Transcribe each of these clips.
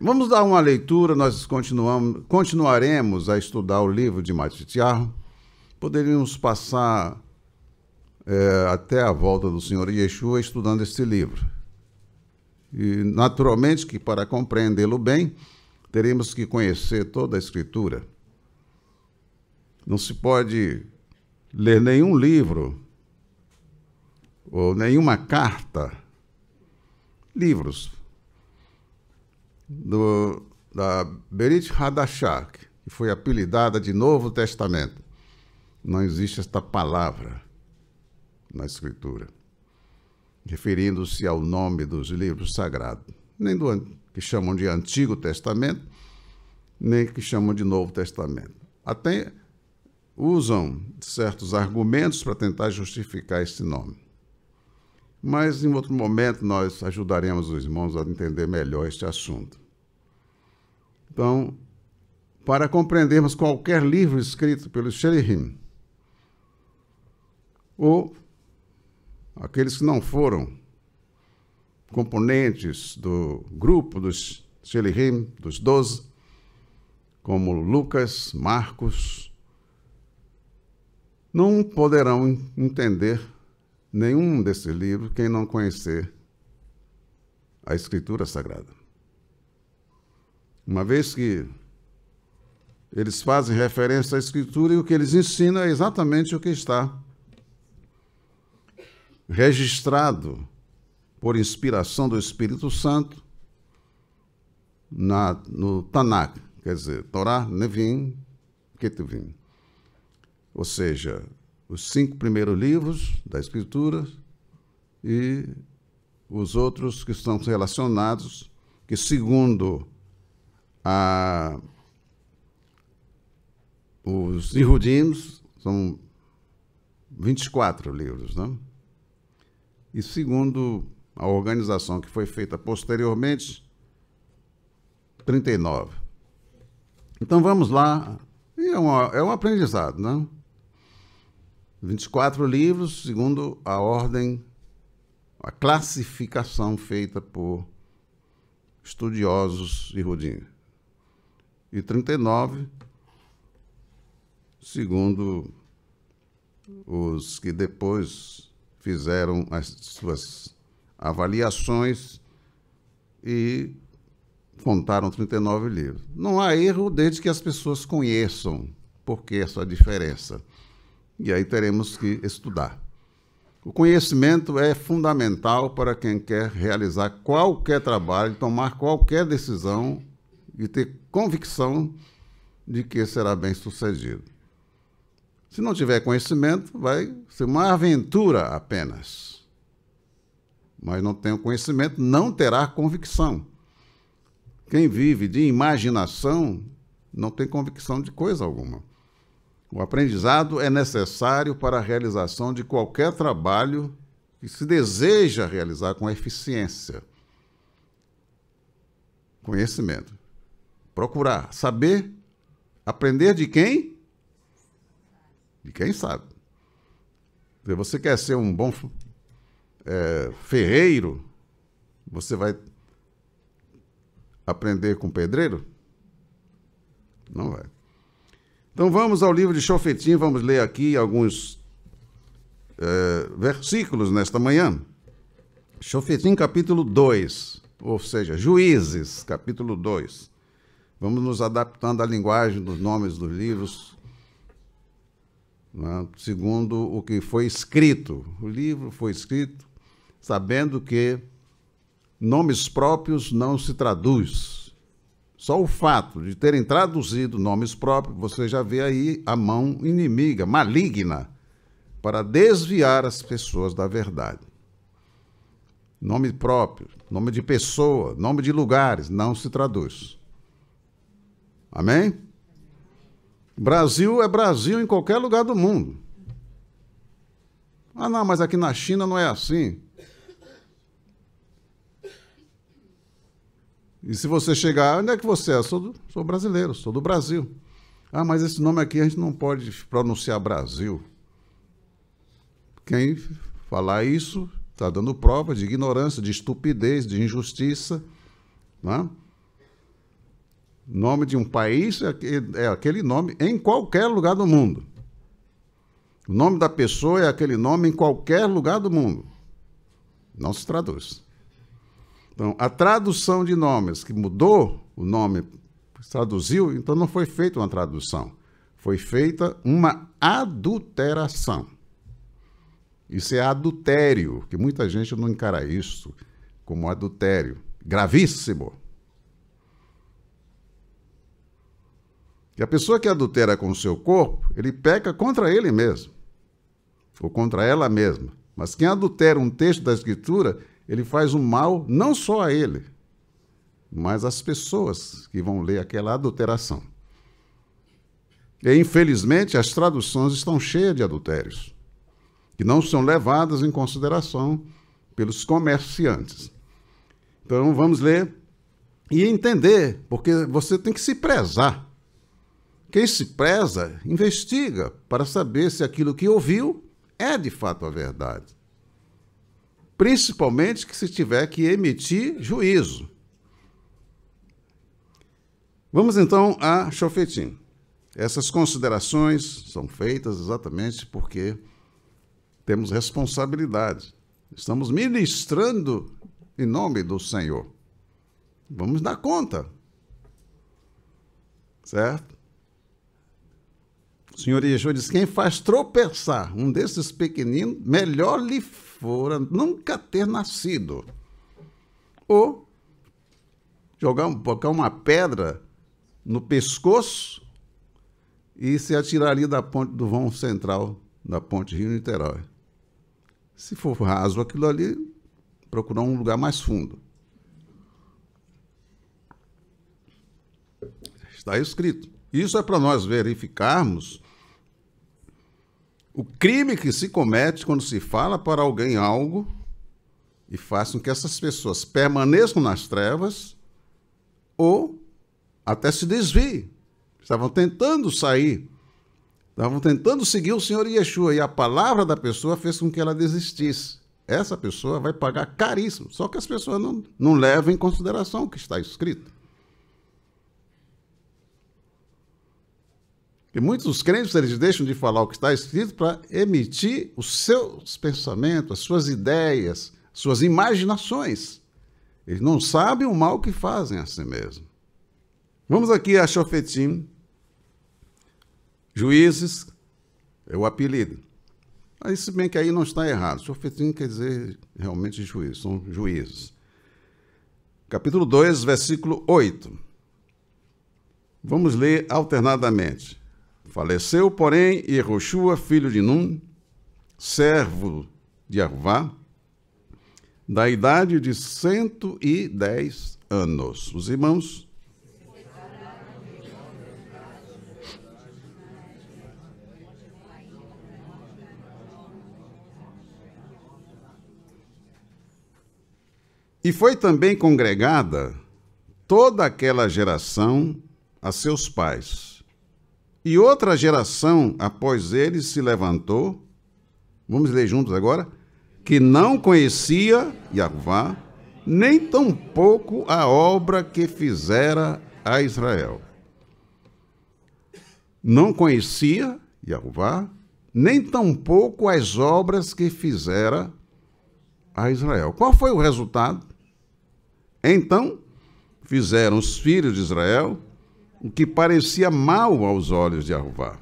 Vamos dar uma leitura, nós continuaremos a estudar o livro de Matityahu. Poderíamos passar até a volta do Senhor Yeshua estudando este livro. E, naturalmente, que para compreendê-lo bem, teremos que conhecer toda a Escritura. Não se pode ler nenhum livro ou nenhuma carta, livros, da Berit Hadashah, que foi apelidada de Novo Testamento. Não existe esta palavra na Escritura, referindo-se ao nome dos livros sagrados, nem do que chamam de Antigo Testamento, nem que chamam de Novo Testamento. Até usam certos argumentos para tentar justificar esse nome. Mas, em outro momento, nós ajudaremos os irmãos a entender melhor este assunto. Então, para compreendermos qualquer livro escrito pelos Shelichim, ou aqueles que não foram componentes do grupo dos Shelichim, dos 12, como Lucas, Marcos, não poderão entender nenhum desses livros quem não conhecer a Escritura Sagrada. Uma vez que eles fazem referência à Escritura e o que eles ensinam é exatamente o que está registrado por inspiração do Espírito Santo no Tanakh, quer dizer, Torá, Nevim, Ketuvim. Ou seja, os 5 primeiros livros da Escritura e os outros que estão relacionados, que segundo os Yehudim são 24 livros, né? E segundo a organização que foi feita posteriormente, 39. Então vamos lá, e é um aprendizado, né? 24 livros, segundo a ordem, a classificação feita por estudiosos Yehudim. E 39, segundo os que depois fizeram as suas avaliações e contaram 39 livros. Não há erro desde que as pessoas conheçam por que essa diferença. E aí teremos que estudar. O conhecimento é fundamental para quem quer realizar qualquer trabalho, tomar qualquer decisão e ter convicção de que será bem sucedido. Se não tiver conhecimento, vai ser uma aventura apenas. Mas não tem o conhecimento, não terá convicção. Quem vive de imaginação não tem convicção de coisa alguma. O aprendizado é necessário para a realização de qualquer trabalho que se deseja realizar com eficiência. Conhecimento. Procurar, saber, aprender de quem? De quem sabe. Se você quer ser um bom ferreiro, você vai aprender com pedreiro? Não vai. Então vamos ao livro de Shofetim, vamos ler aqui alguns versículos nesta manhã. Shofetim, capítulo 2, ou seja, Juízes, capítulo 2. Vamos nos adaptando à linguagem dos nomes dos livros, né, segundo o que foi escrito. O livro foi escrito sabendo que nomes próprios não se traduz. Só o fato de terem traduzido nomes próprios, você já vê aí a mão inimiga, maligna, para desviar as pessoas da verdade. Nome próprio, nome de pessoa, nome de lugares, não se traduz. Amém? Brasil é Brasil em qualquer lugar do mundo. Ah, não, mas aqui na China não é assim. E se você chegar, onde é que você é? Sou brasileiro, sou do Brasil. Ah, mas esse nome aqui a gente não pode pronunciar Brasil. Quem falar isso está dando prova de ignorância, de estupidez, de injustiça. Né? O nome de um país é aquele nome em qualquer lugar do mundo. O nome da pessoa é aquele nome em qualquer lugar do mundo. Não se traduz. Então, a tradução de nomes, que mudou o nome, traduziu, então não foi feita uma tradução. Foi feita uma adulteração. Isso é adultério, que muita gente não encara isso como adultério. Gravíssimo. E a pessoa que adultera com o seu corpo, ele peca contra ele mesmo, ou contra ela mesma. Mas quem adultera um texto da Escritura, ele faz um mal não só a ele, mas às pessoas que vão ler aquela adulteração. E, infelizmente, as traduções estão cheias de adultérios, que não são levadas em consideração pelos comerciantes. Então, vamos ler e entender, porque você tem que se prezar. Quem se preza, investiga para saber se aquilo que ouviu é de fato a verdade. Principalmente que se tiver que emitir juízo. Vamos então a Shofetim. Essas considerações são feitas exatamente porque temos responsabilidade. Estamos ministrando em nome do Senhor. Vamos dar conta. Certo? O Senhor Yeshua diz, quem faz tropeçar um desses pequeninos, melhor lhe fora nunca ter nascido. Ou colocar uma pedra no pescoço e se atirar ali da ponte do vão central da ponte Rio-Niterói. Se for raso aquilo ali, procurar um lugar mais fundo. Está escrito. Isso é para nós verificarmos o crime que se comete quando se fala para alguém algo e faz com que essas pessoas permaneçam nas trevas ou até se desviem. Estavam tentando sair, estavam tentando seguir o Senhor Yeshua e a palavra da pessoa fez com que ela desistisse. Essa pessoa vai pagar caríssimo, só que as pessoas não levam em consideração o que está escrito. E muitos dos crentes, eles deixam de falar o que está escrito para emitir os seus pensamentos, as suas ideias, suas imaginações. Eles não sabem o mal que fazem a si mesmo. Vamos aqui a Shofetim. Juízes é o apelido. Mas se bem que aí não está errado. Shofetim quer dizer realmente juízes, são juízes. Capítulo 2, versículo 8. Vamos ler alternadamente. Faleceu, porém, Yehoshua, filho de Nun, servo de Arvá, da idade de 110 anos. Os irmãos? E foi também congregada toda aquela geração a seus pais. E outra geração após eles se levantou, vamos ler juntos agora, que não conhecia Yahvá, nem tampouco a obra que fizera a Israel. Não conhecia Yahvá, nem tampouco as obras que fizera a Israel. Qual foi o resultado? Então, fizeram os filhos de Israel o que parecia mal aos olhos de Yahvá,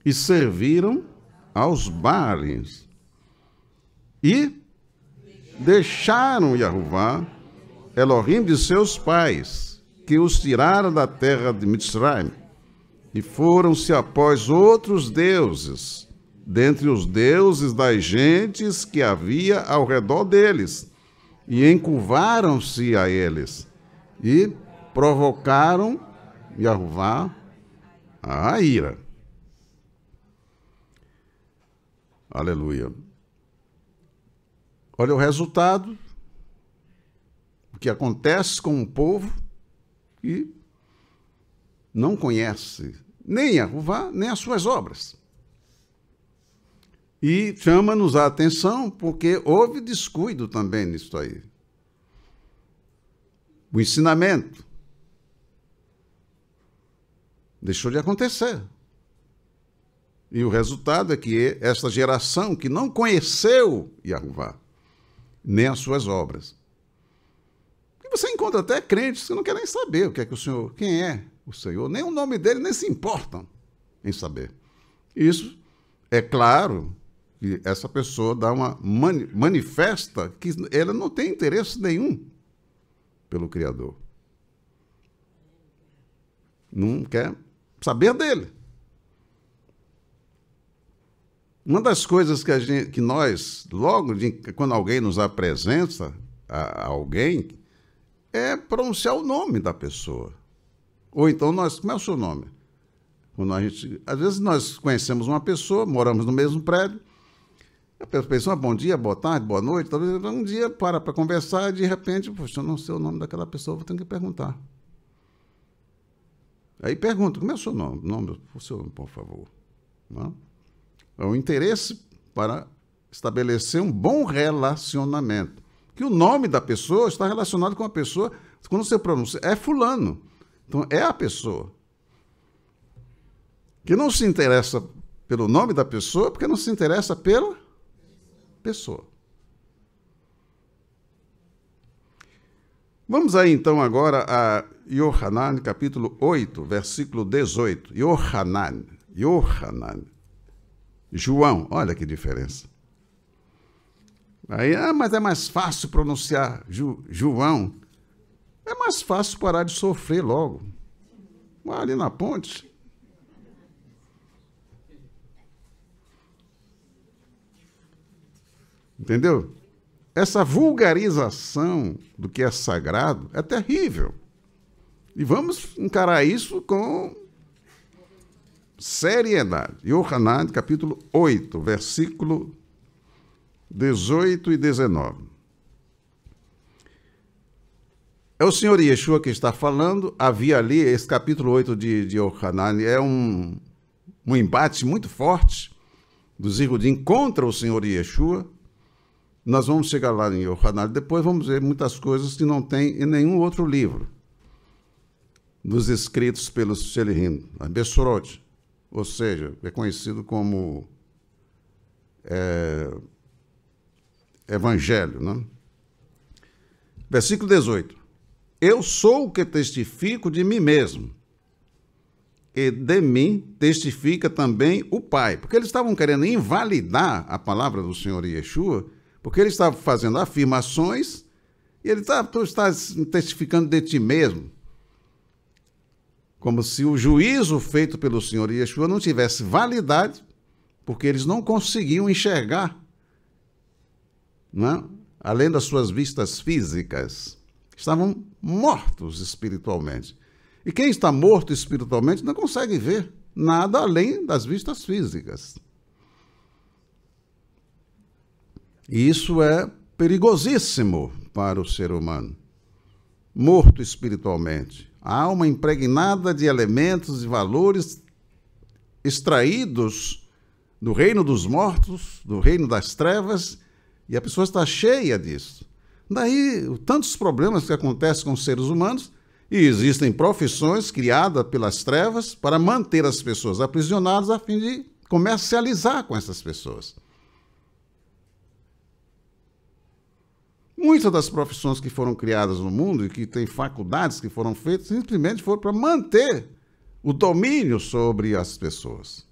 e serviram aos Baalins. E deixaram Yahvá, Elohim de seus pais, que os tiraram da terra de Mitzrayim, e foram-se após outros deuses, dentre os deuses das gentes que havia ao redor deles, e encurvaram-se a eles, e provocaram Yahvá a ira. Aleluia. Olha o resultado, o que acontece com um povo que não conhece nem Yahvá, nem as suas obras. E chama-nos a atenção porque houve descuido também nisso aí. O ensinamento. Deixou de acontecer. E o resultado é que esta geração que não conheceu Yahová, nem as suas obras. E você encontra até crentes que não querem saber o que é que o Senhor, quem é o Senhor, nem o nome dele, nem se importam em saber. Isso é claro que essa pessoa dá uma manifesta que ela não tem interesse nenhum pelo Criador. Não quer saber dele. Uma das coisas que nós, logo quando alguém nos apresenta a alguém, é pronunciar o nome da pessoa. Ou então como é o seu nome? Quando às vezes nós conhecemos uma pessoa, moramos no mesmo prédio, a pessoa, bom dia, boa tarde, boa noite, talvez um dia para conversar e de repente, poxa, eu não sei o nome daquela pessoa, vou ter que perguntar. Aí pergunto, como é o seu nome? O seu nome, por favor. Não? É o interesse para estabelecer um bom relacionamento. Que o nome da pessoa está relacionado com a pessoa, quando você pronuncia, é fulano. Então, é a pessoa. Que não se interessa pelo nome da pessoa, porque não se interessa pela pessoa. Vamos aí, então, agora a Yohanan, capítulo 8, versículo 18. Yohanan. João, olha que diferença. Aí, mas é mais fácil pronunciar João. É mais fácil parar de sofrer logo. Vai ali na ponte. Entendeu? Essa vulgarização do que é sagrado é terrível. E vamos encarar isso com seriedade. Yohanan, capítulo 8, versículo 18 e 19. É o Senhor Yeshua que está falando. Havia ali, esse capítulo 8 de Yohanan é um embate muito forte dos Yehudim contra o Senhor Yeshua. Nós vamos chegar lá em Yohanan, depois vamos ver muitas coisas que não tem em nenhum outro livro dos escritos pelos Shelihim, a Bessorot, ou seja, é conhecido como Evangelho. Né? Versículo 18. Eu sou o que testifico de mim mesmo, e de mim testifica também o Pai. Porque eles estavam querendo invalidar a palavra do Senhor Yeshua, porque ele estava fazendo afirmações, e ele tu estás testificando de ti mesmo. Como se o juízo feito pelo Senhor Yeshua não tivesse validade, porque eles não conseguiam enxergar, não? Além das suas vistas físicas. Estavam mortos espiritualmente. E quem está morto espiritualmente não consegue ver nada além das vistas físicas. E isso é perigosíssimo para o ser humano. Morto espiritualmente. A alma impregnada de elementos e valores extraídos do reino dos mortos, do reino das trevas, e a pessoa está cheia disso. Daí, tantos problemas que acontecem com os seres humanos, e existem profissões criadas pelas trevas para manter as pessoas aprisionadas a fim de comercializar com essas pessoas. Muitas das profissões que foram criadas no mundo e que têm faculdades que foram feitas simplesmente foram para manter o domínio sobre as pessoas.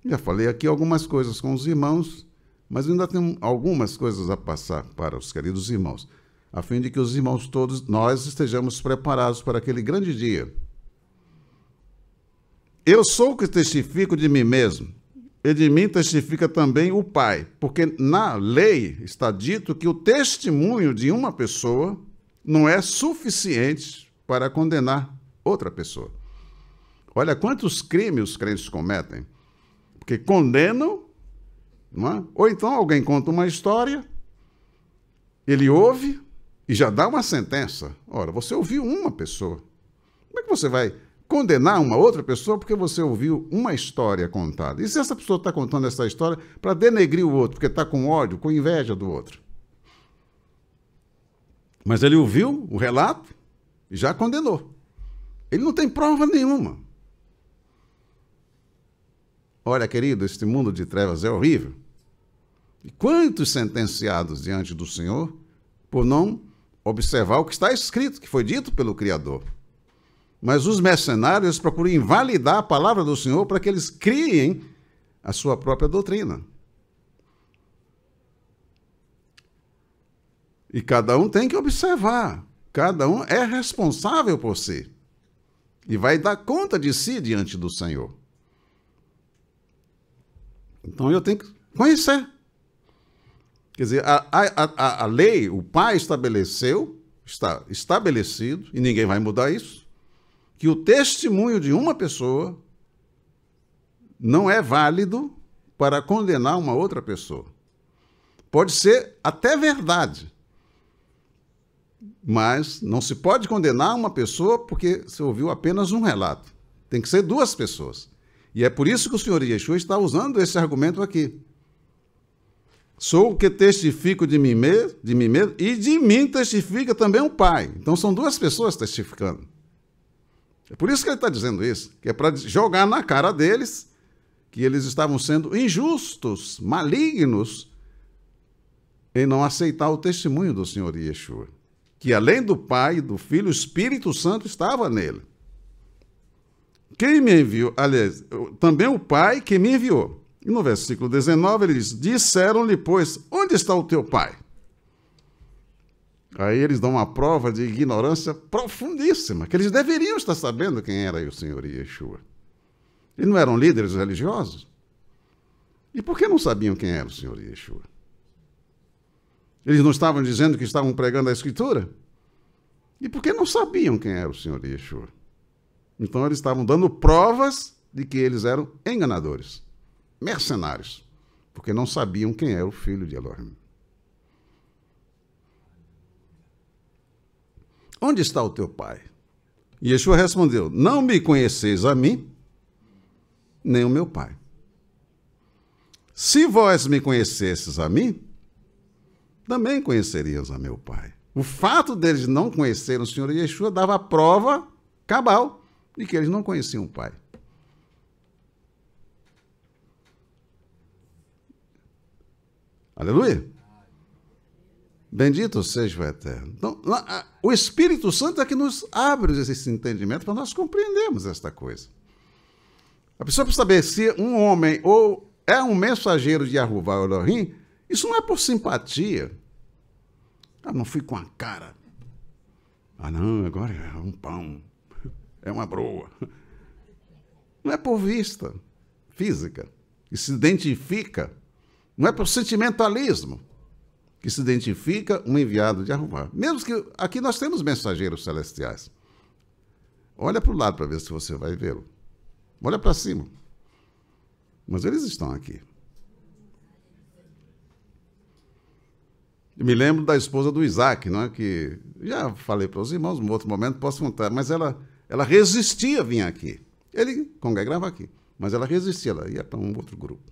Já falei aqui algumas coisas com os irmãos, mas ainda tem algumas coisas a passar para os queridos irmãos, a fim de que os irmãos todos, nós estejamos preparados para aquele grande dia. Eu sou o que testifico de mim mesmo, e de mim testifica também o Pai, porque na lei está dito que o testemunho de uma pessoa não é suficiente para condenar outra pessoa. Olha quantos crimes os crentes cometem, porque condenam, não é? Ou então alguém conta uma história, ele ouve e já dá uma sentença. Ora, você ouviu uma pessoa. Como é que você vai condenar uma outra pessoa porque você ouviu uma história contada? E se essa pessoa está contando essa história para denegrir o outro, porque está com ódio, com inveja do outro? Mas ele ouviu o relato e já condenou. Ele não tem prova nenhuma. Olha, querido, este mundo de trevas é horrível. E quantos sentenciados diante do Senhor por não observar o que está escrito, que foi dito pelo Criador. Mas os mercenários procuram invalidar a palavra do Senhor para que eles criem a sua própria doutrina. E cada um tem que observar. Cada um é responsável por si. E vai dar conta de si diante do Senhor. Então eu tenho que conhecer. Quer dizer, a lei, o Pai estabeleceu, está estabelecido, e ninguém vai mudar isso, que o testemunho de uma pessoa não é válido para condenar uma outra pessoa. Pode ser até verdade, mas não se pode condenar uma pessoa porque você ouviu apenas um relato. Tem que ser duas pessoas. E é por isso que o Senhor Yeshua está usando esse argumento aqui. Sou o que testifico de mim mesmo, e de mim testifica também o Pai. Então são duas pessoas testificando. É por isso que ele está dizendo isso, que é para jogar na cara deles que eles estavam sendo injustos, malignos, em não aceitar o testemunho do Senhor Yeshua. Que além do Pai, do Filho, o Espírito Santo estava nele. Quem me enviou, aliás, também o Pai que me enviou. E no versículo 19 ele diz, disseram-lhe, pois, onde está o teu Pai? Aí eles dão uma prova de ignorância profundíssima, que eles deveriam estar sabendo quem era o Senhor Yeshua. Eles não eram líderes religiosos? E por que não sabiam quem era o Senhor Yeshua? Eles não estavam dizendo que estavam pregando a Escritura? E por que não sabiam quem era o Senhor Yeshua? Então eles estavam dando provas de que eles eram enganadores, mercenários, porque não sabiam quem era o Filho de Elohim. Onde está o teu Pai? E Yeshua respondeu, não me conheceis a mim, nem o meu Pai. Se vós me conhecesses a mim, também conhecerias a meu Pai. O fato deles não conhecerem o Senhor Yeshua dava a prova cabal de que eles não conheciam o Pai. Aleluia! Bendito seja o Eterno. Então, o Espírito Santo é que nos abre esse entendimento para nós compreendermos esta coisa. A pessoa precisa saber se um homem ou é um mensageiro de Yahuwah Elohim, isso não é por simpatia. Ah, não fui com a cara. Ah, não, agora é um pão. É uma broa. Não é por vista física, que se identifica. Não é por sentimentalismo que se identifica um enviado de Yahuwah. Mesmo que aqui nós temos mensageiros celestiais. Olha para o lado para ver se você vai vê-lo. Olha para cima. Mas eles estão aqui. Eu me lembro da esposa do Isaac, não é? Que já falei para os irmãos, num outro momento posso contar, mas ela resistia a vir aqui. Ele congregava aqui, mas ela resistia, ela ia para um outro grupo.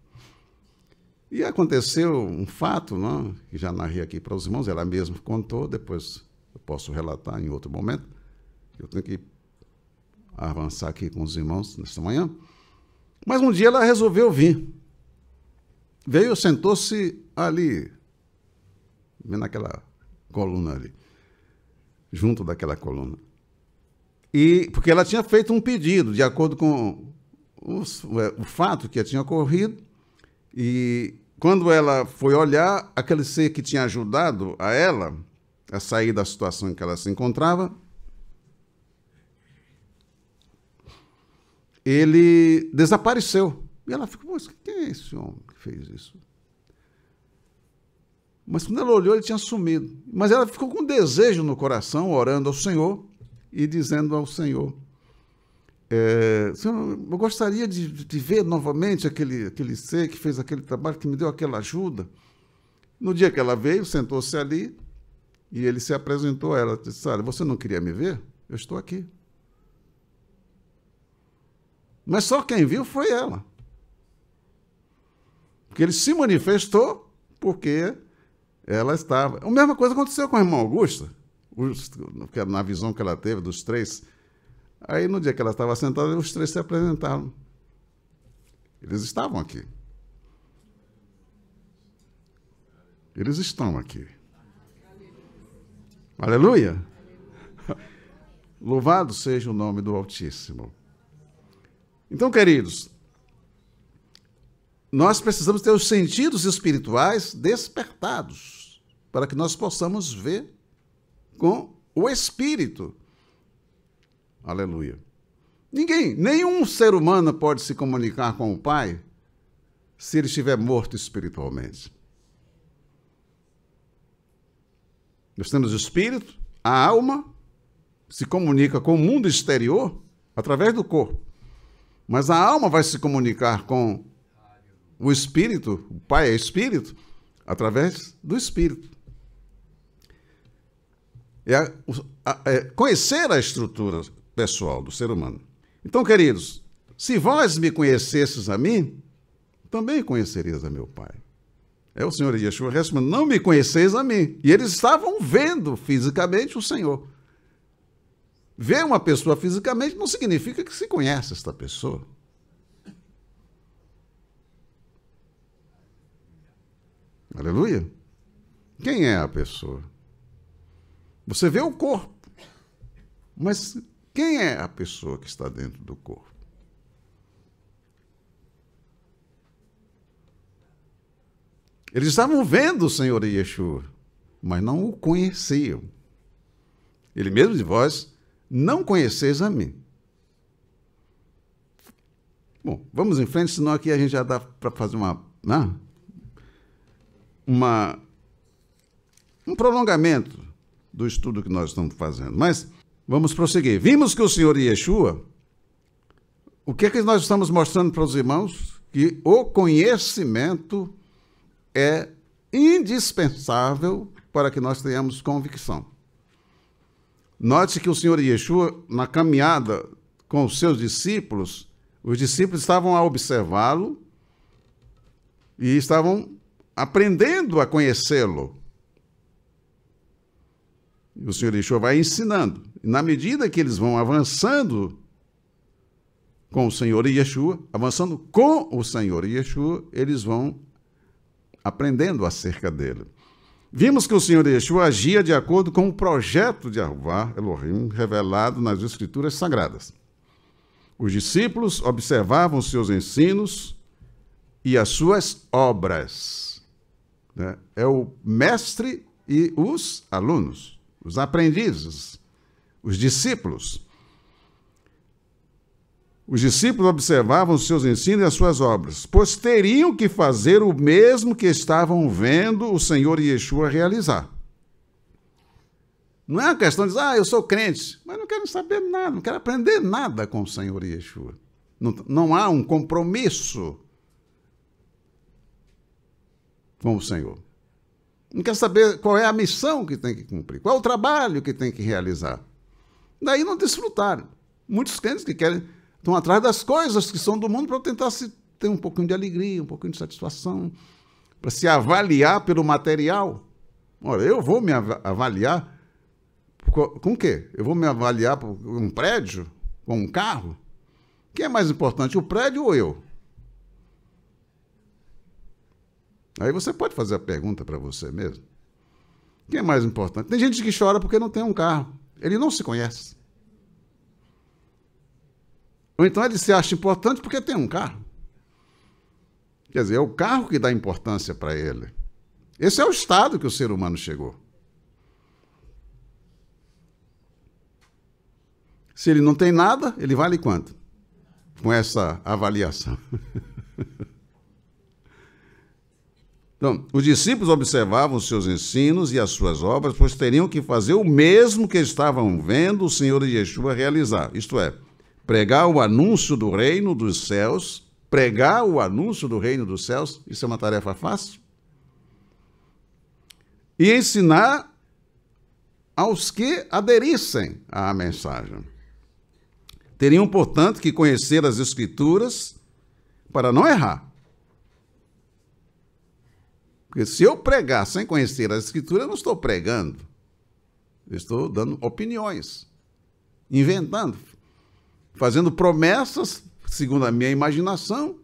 E aconteceu um fato, não, que já narrei aqui para os irmãos, ela mesma contou, depois eu posso relatar em outro momento. Eu tenho que avançar aqui com os irmãos nesta manhã. Mas um dia ela resolveu vir. Veio, sentou-se ali, naquela coluna ali, junto daquela coluna. E porque ela tinha feito um pedido, de acordo com o fato que tinha ocorrido, e quando ela foi olhar, aquele ser que tinha ajudado a ela a sair da situação em que ela se encontrava, ele desapareceu. E ela ficou, mas quem é esse homem que fez isso? Mas quando ela olhou, ele tinha sumido. Mas ela ficou com desejo no coração, orando ao Senhor e dizendo ao Senhor, Senhor, eu gostaria de ver novamente aquele ser que fez aquele trabalho, que me deu aquela ajuda. No dia que ela veio, sentou-se ali e ele se apresentou a ela. Disse, olha, você não queria me ver? Eu estou aqui. Mas só quem viu foi ela. Porque ele se manifestou porque ela estava... A mesma coisa aconteceu com a irmã Augusta, na visão que ela teve dos três. Aí, no dia que ela estava sentada, os três se apresentaram. Eles estavam aqui. Eles estão aqui. Aleluia! Louvado seja o nome do Altíssimo. Então, queridos, nós precisamos ter os sentidos espirituais despertados para que nós possamos ver com o Espírito. Aleluia. Nenhum ser humano pode se comunicar com o Pai se ele estiver morto espiritualmente. Nós temos o Espírito, a alma se comunica com o mundo exterior através do corpo. Mas a alma vai se comunicar com o Espírito, o Pai é Espírito, através do Espírito. Conhecer a estrutura pessoal do ser humano. Então, queridos, se vós me conhecesses a mim, também conhecerias a meu Pai. O Senhor Yeshua respondeu, não me conheceis a mim. E eles estavam vendo fisicamente o Senhor. Ver uma pessoa fisicamente não significa que se conhece esta pessoa. Aleluia. Quem é a pessoa? Você vê o corpo, mas quem é a pessoa que está dentro do corpo? Eles estavam vendo o Senhor Yeshua, mas não o conheciam. Ele mesmo de vós não conheceis a mim. Bom, vamos em frente, senão aqui a gente já dá para fazer um prolongamento do estudo que nós estamos fazendo. Mas vamos prosseguir. Vimos que o Senhor Yeshua, o que é que nós estamos mostrando para os irmãos? Que o conhecimento é indispensável para que nós tenhamos convicção. Note que o Senhor Yeshua, na caminhada com os seus discípulos, os discípulos estavam a observá-lo e estavam aprendendo a conhecê-lo. O Senhor Yeshua vai ensinando. E na medida que eles vão avançando com o Senhor Yeshua, avançando com o Senhor Yeshua, eles vão aprendendo acerca dele. Vimos que o Senhor Yeshua agia de acordo com o projeto de Yahvé Elohim revelado nas Escrituras Sagradas. Os discípulos observavam os seus ensinos e as suas obras. É o mestre e os alunos, os aprendizes, os discípulos. Os discípulos observavam os seus ensinos e as suas obras, pois teriam que fazer o mesmo que estavam vendo o Senhor Yeshua realizar. Não é uma questão de dizer, eu sou crente, mas não quero saber nada, não quero aprender nada com o Senhor Yeshua. Não há um compromisso com o Senhor. Não quer saber qual é a missão que tem que cumprir, qual é o trabalho que tem que realizar. Daí não desfrutaram. Muitos crentes que estão atrás das coisas que são do mundo para tentar ter um pouquinho de alegria, um pouquinho de satisfação, para se avaliar pelo material. Olha, eu vou me avaliar com o quê? Eu vou me avaliar por um prédio, com um carro? Quem é mais importante, o prédio ou eu? Aí você pode fazer a pergunta para você mesmo. Quem é mais importante? Tem gente que chora porque não tem um carro. Ele não se conhece. Ou então ele se acha importante porque tem um carro. Quer dizer, é o carro que dá importância para ele. Esse é o estado que o ser humano chegou. Se ele não tem nada, ele vale quanto? Com essa avaliação. Então, os discípulos observavam os seus ensinos e as suas obras, pois teriam que fazer o mesmo que estavam vendo o Senhor Yeshua realizar. Isto é, pregar o anúncio do reino dos céus. Pregar o anúncio do reino dos céus, isso é uma tarefa fácil. E ensinar aos que aderissem à mensagem. Teriam, portanto, que conhecer as Escrituras para não errar. Porque se eu pregar sem conhecer as Escrituras, eu não estou pregando. Eu estou dando opiniões, inventando, fazendo promessas segundo a minha imaginação,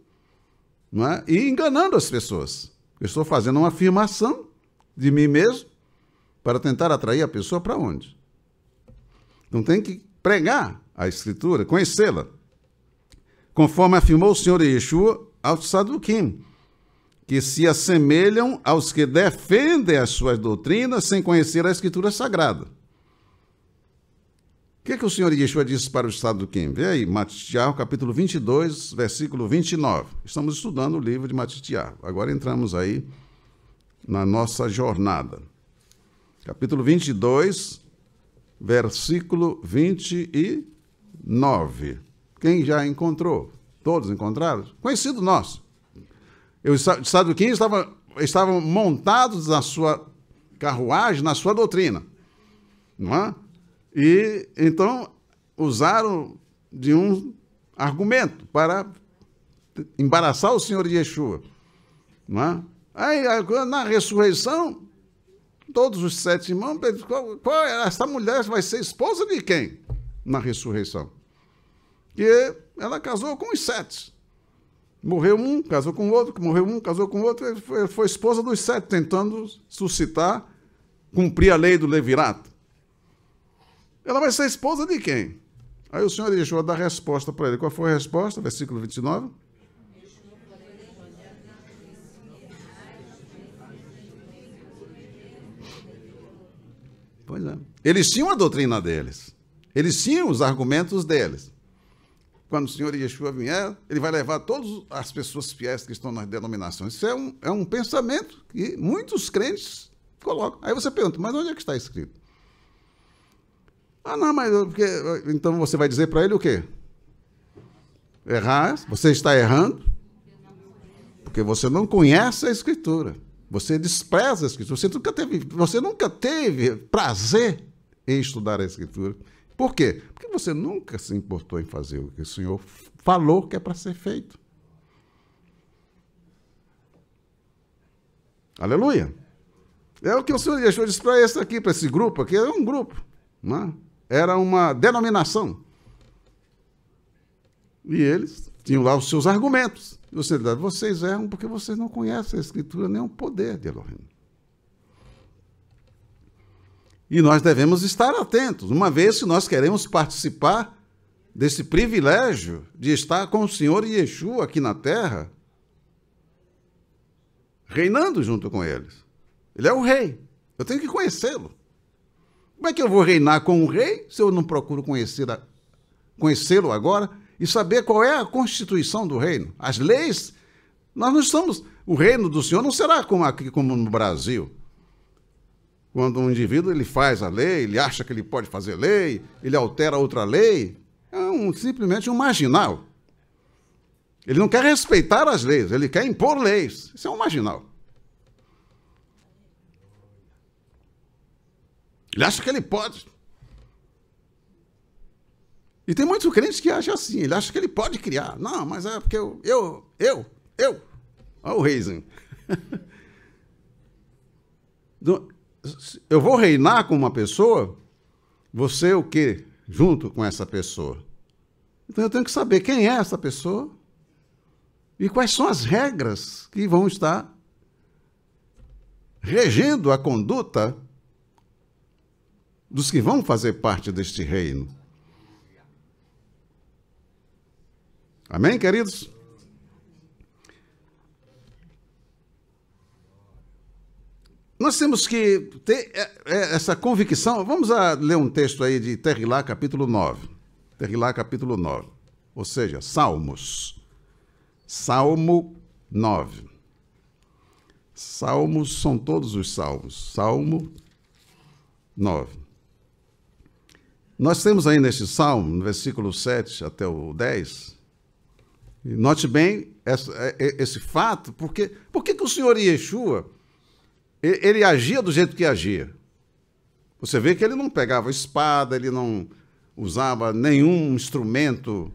não é? E enganando as pessoas. Eu estou fazendo uma afirmação de mim mesmo para tentar atrair a pessoa para onde? Então tem que pregar a Escritura, conhecê-la. Conforme afirmou o Senhor Yeshua aos Saduquim, que se assemelham aos que defendem as suas doutrinas sem conhecer a Escritura Sagrada. O que o Senhor Yeshua disse para os Saduquim? Vê aí, Matitiahu, capítulo 22, versículo 29. Estamos estudando o livro de Matitiahu. Agora entramos aí na nossa jornada. Capítulo 22, versículo 29. Quem já encontrou? Todos encontraram? Conhecido nosso. Os Saduquim estavam montados na sua carruagem, na sua doutrina. Não é? E então usaram de um argumento para embaraçar o Senhor Yeshua. Não é? Aí, na ressurreição, todos os 7 irmãos, essa mulher vai ser esposa de quem na ressurreição? E ela casou com os 7. Morreu um, casou com o outro, morreu um, casou com o outro, foi esposa dos 7, tentando suscitar, cumprir a lei do levirato. Ela vai ser esposa de quem? Aí o Senhor Yeshua dá a resposta para ele. Qual foi a resposta? Versículo 29. Pois é. Eles tinham a doutrina deles. Eles tinham os argumentos deles. Quando o Senhor Yeshua vier, ele vai levar todas as pessoas fiéis que estão nas denominações. Isso é um pensamento que muitos crentes colocam. Aí você pergunta, mas onde é que está escrito? Ah, não, mas porque, então você vai dizer para ele o quê? Errar? Você está errando? Porque você não conhece a Escritura. Você despreza a Escritura. Você nunca teve prazer em estudar a Escritura. Por quê? Porque você nunca se importou em fazer o que o Senhor falou que é para ser feito. Aleluia! É o que o Senhor deixou disse para esse aqui, para esse grupo aqui. Era um grupo, não é? Era uma denominação. E eles tinham lá os seus argumentos. E o Senhor disse, vocês erram porque vocês não conhecem a Escritura nem o poder de Elohim. E nós devemos estar atentos, uma vez que nós queremos participar desse privilégio de estar com o Senhor Yeshua aqui na terra, reinando junto com eles. Ele é o rei. Eu tenho que conhecê-lo. Como é que eu vou reinar com o rei se eu não procuro conhecê-lo agora e saber qual é a constituição do reino? As leis, nós não estamos... O reino do Senhor não será como no Brasil. Quando um indivíduo ele faz a lei, ele acha que ele pode fazer lei, ele altera outra lei, é simplesmente um marginal. Ele não quer respeitar as leis, ele quer impor leis. Isso é um marginal. Ele acha que ele pode. E tem muitos crentes que acham assim, ele acha que ele pode criar. Não, mas é porque eu. Olha o reizinho. Eu vou reinar com uma pessoa, você o quê? Junto com essa pessoa. Então eu tenho que saber quem é essa pessoa e quais são as regras que vão estar regendo a conduta dos que vão fazer parte deste reino. Amém, queridos? Nós temos que ter essa convicção. Vamos ler um texto aí de Terrilá, capítulo 9. Terrilá, capítulo 9. Ou seja, Salmos. Salmo 9. Salmos são todos os salmos. Salmo 9. Nós temos aí neste salmo, no versículo 7 até o 10, e note bem esse fato, por que o Senhor Yeshua, ele agia do jeito que agia? Você vê que ele não pegava espada, ele não usava nenhum instrumento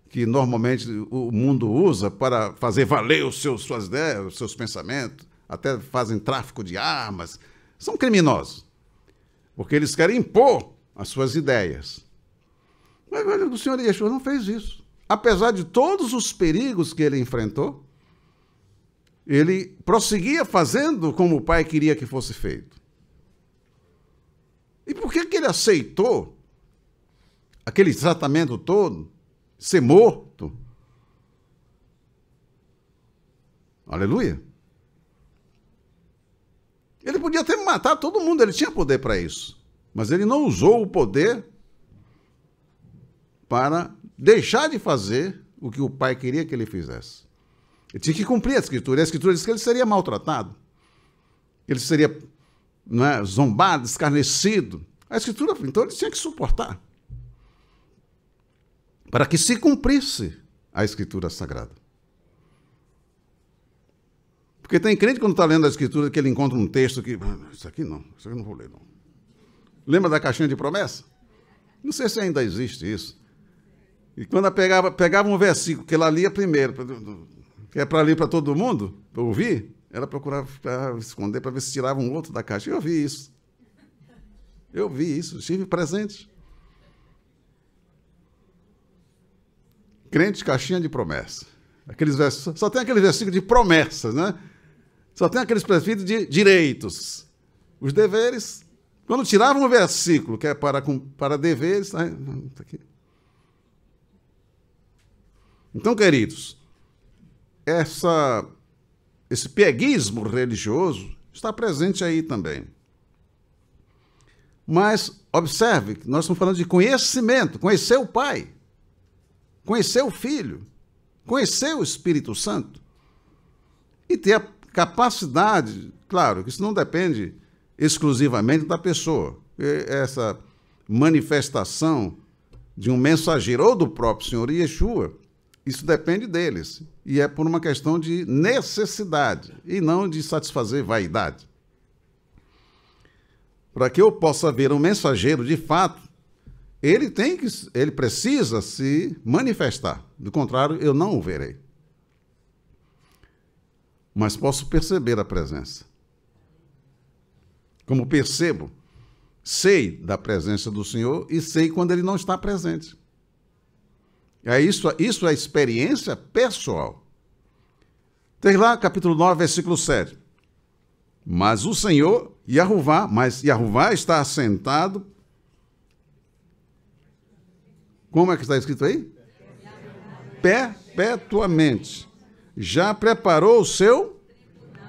que normalmente o mundo usa para fazer valer suas ideias, os seus pensamentos, até fazem tráfico de armas, são criminosos, porque eles querem impor as suas ideias. Mas o Senhor Yeshua não fez isso. Apesar de todos os perigos que ele enfrentou, ele prosseguia fazendo como o Pai queria que fosse feito. E por que ele aceitou aquele tratamento todo, ser morto? Aleluia! Ele podia ter matado todo mundo, ele tinha poder para isso. Mas ele não usou o poder para deixar de fazer o que o Pai queria que ele fizesse. Ele tinha que cumprir a Escritura. E a Escritura diz que ele seria maltratado. Ele seria, não é, zombado, escarnecido. A Escritura, então, ele tinha que suportar. Para que se cumprisse a Escritura Sagrada. Porque tem crente quando está lendo a Escritura que ele encontra um texto que... Isso aqui não vou ler, não. Lembra da caixinha de promessa? Não sei se ainda existe isso. E quando pegava um versículo que ela lia primeiro, que é para ler para todo mundo, para ouvir, ela procurava esconder para ver se tirava um outro da caixa. Eu vi isso. Estive presente. Crente, caixinha de promessa. Só tem aquele versículo de promessas, né? Só tem aqueles versículos de direitos. Os deveres, quando tiravam um versículo que é para deveres, tá aqui. Então, queridos, esse pieguismo religioso está presente aí também. Mas, observe, que nós estamos falando de conhecimento, conhecer o Pai, conhecer o Filho, conhecer o Espírito Santo e ter a capacidade, claro, que isso não depende exclusivamente da pessoa. Essa manifestação de um mensageiro ou do próprio Senhor Yeshua, isso depende deles. E é por uma questão de necessidade e não de satisfazer vaidade. Para que eu possa ver um mensageiro de fato, ele precisa se manifestar. Do contrário, eu não o verei. Mas posso perceber a presença. Como percebo, sei da presença do Senhor e sei quando ele não está presente. Isso é experiência pessoal. Tem lá, capítulo 9, versículo 7. Mas o Senhor, Yahová está assentado. Como é que está escrito aí? Perpetuamente. Já preparou o seu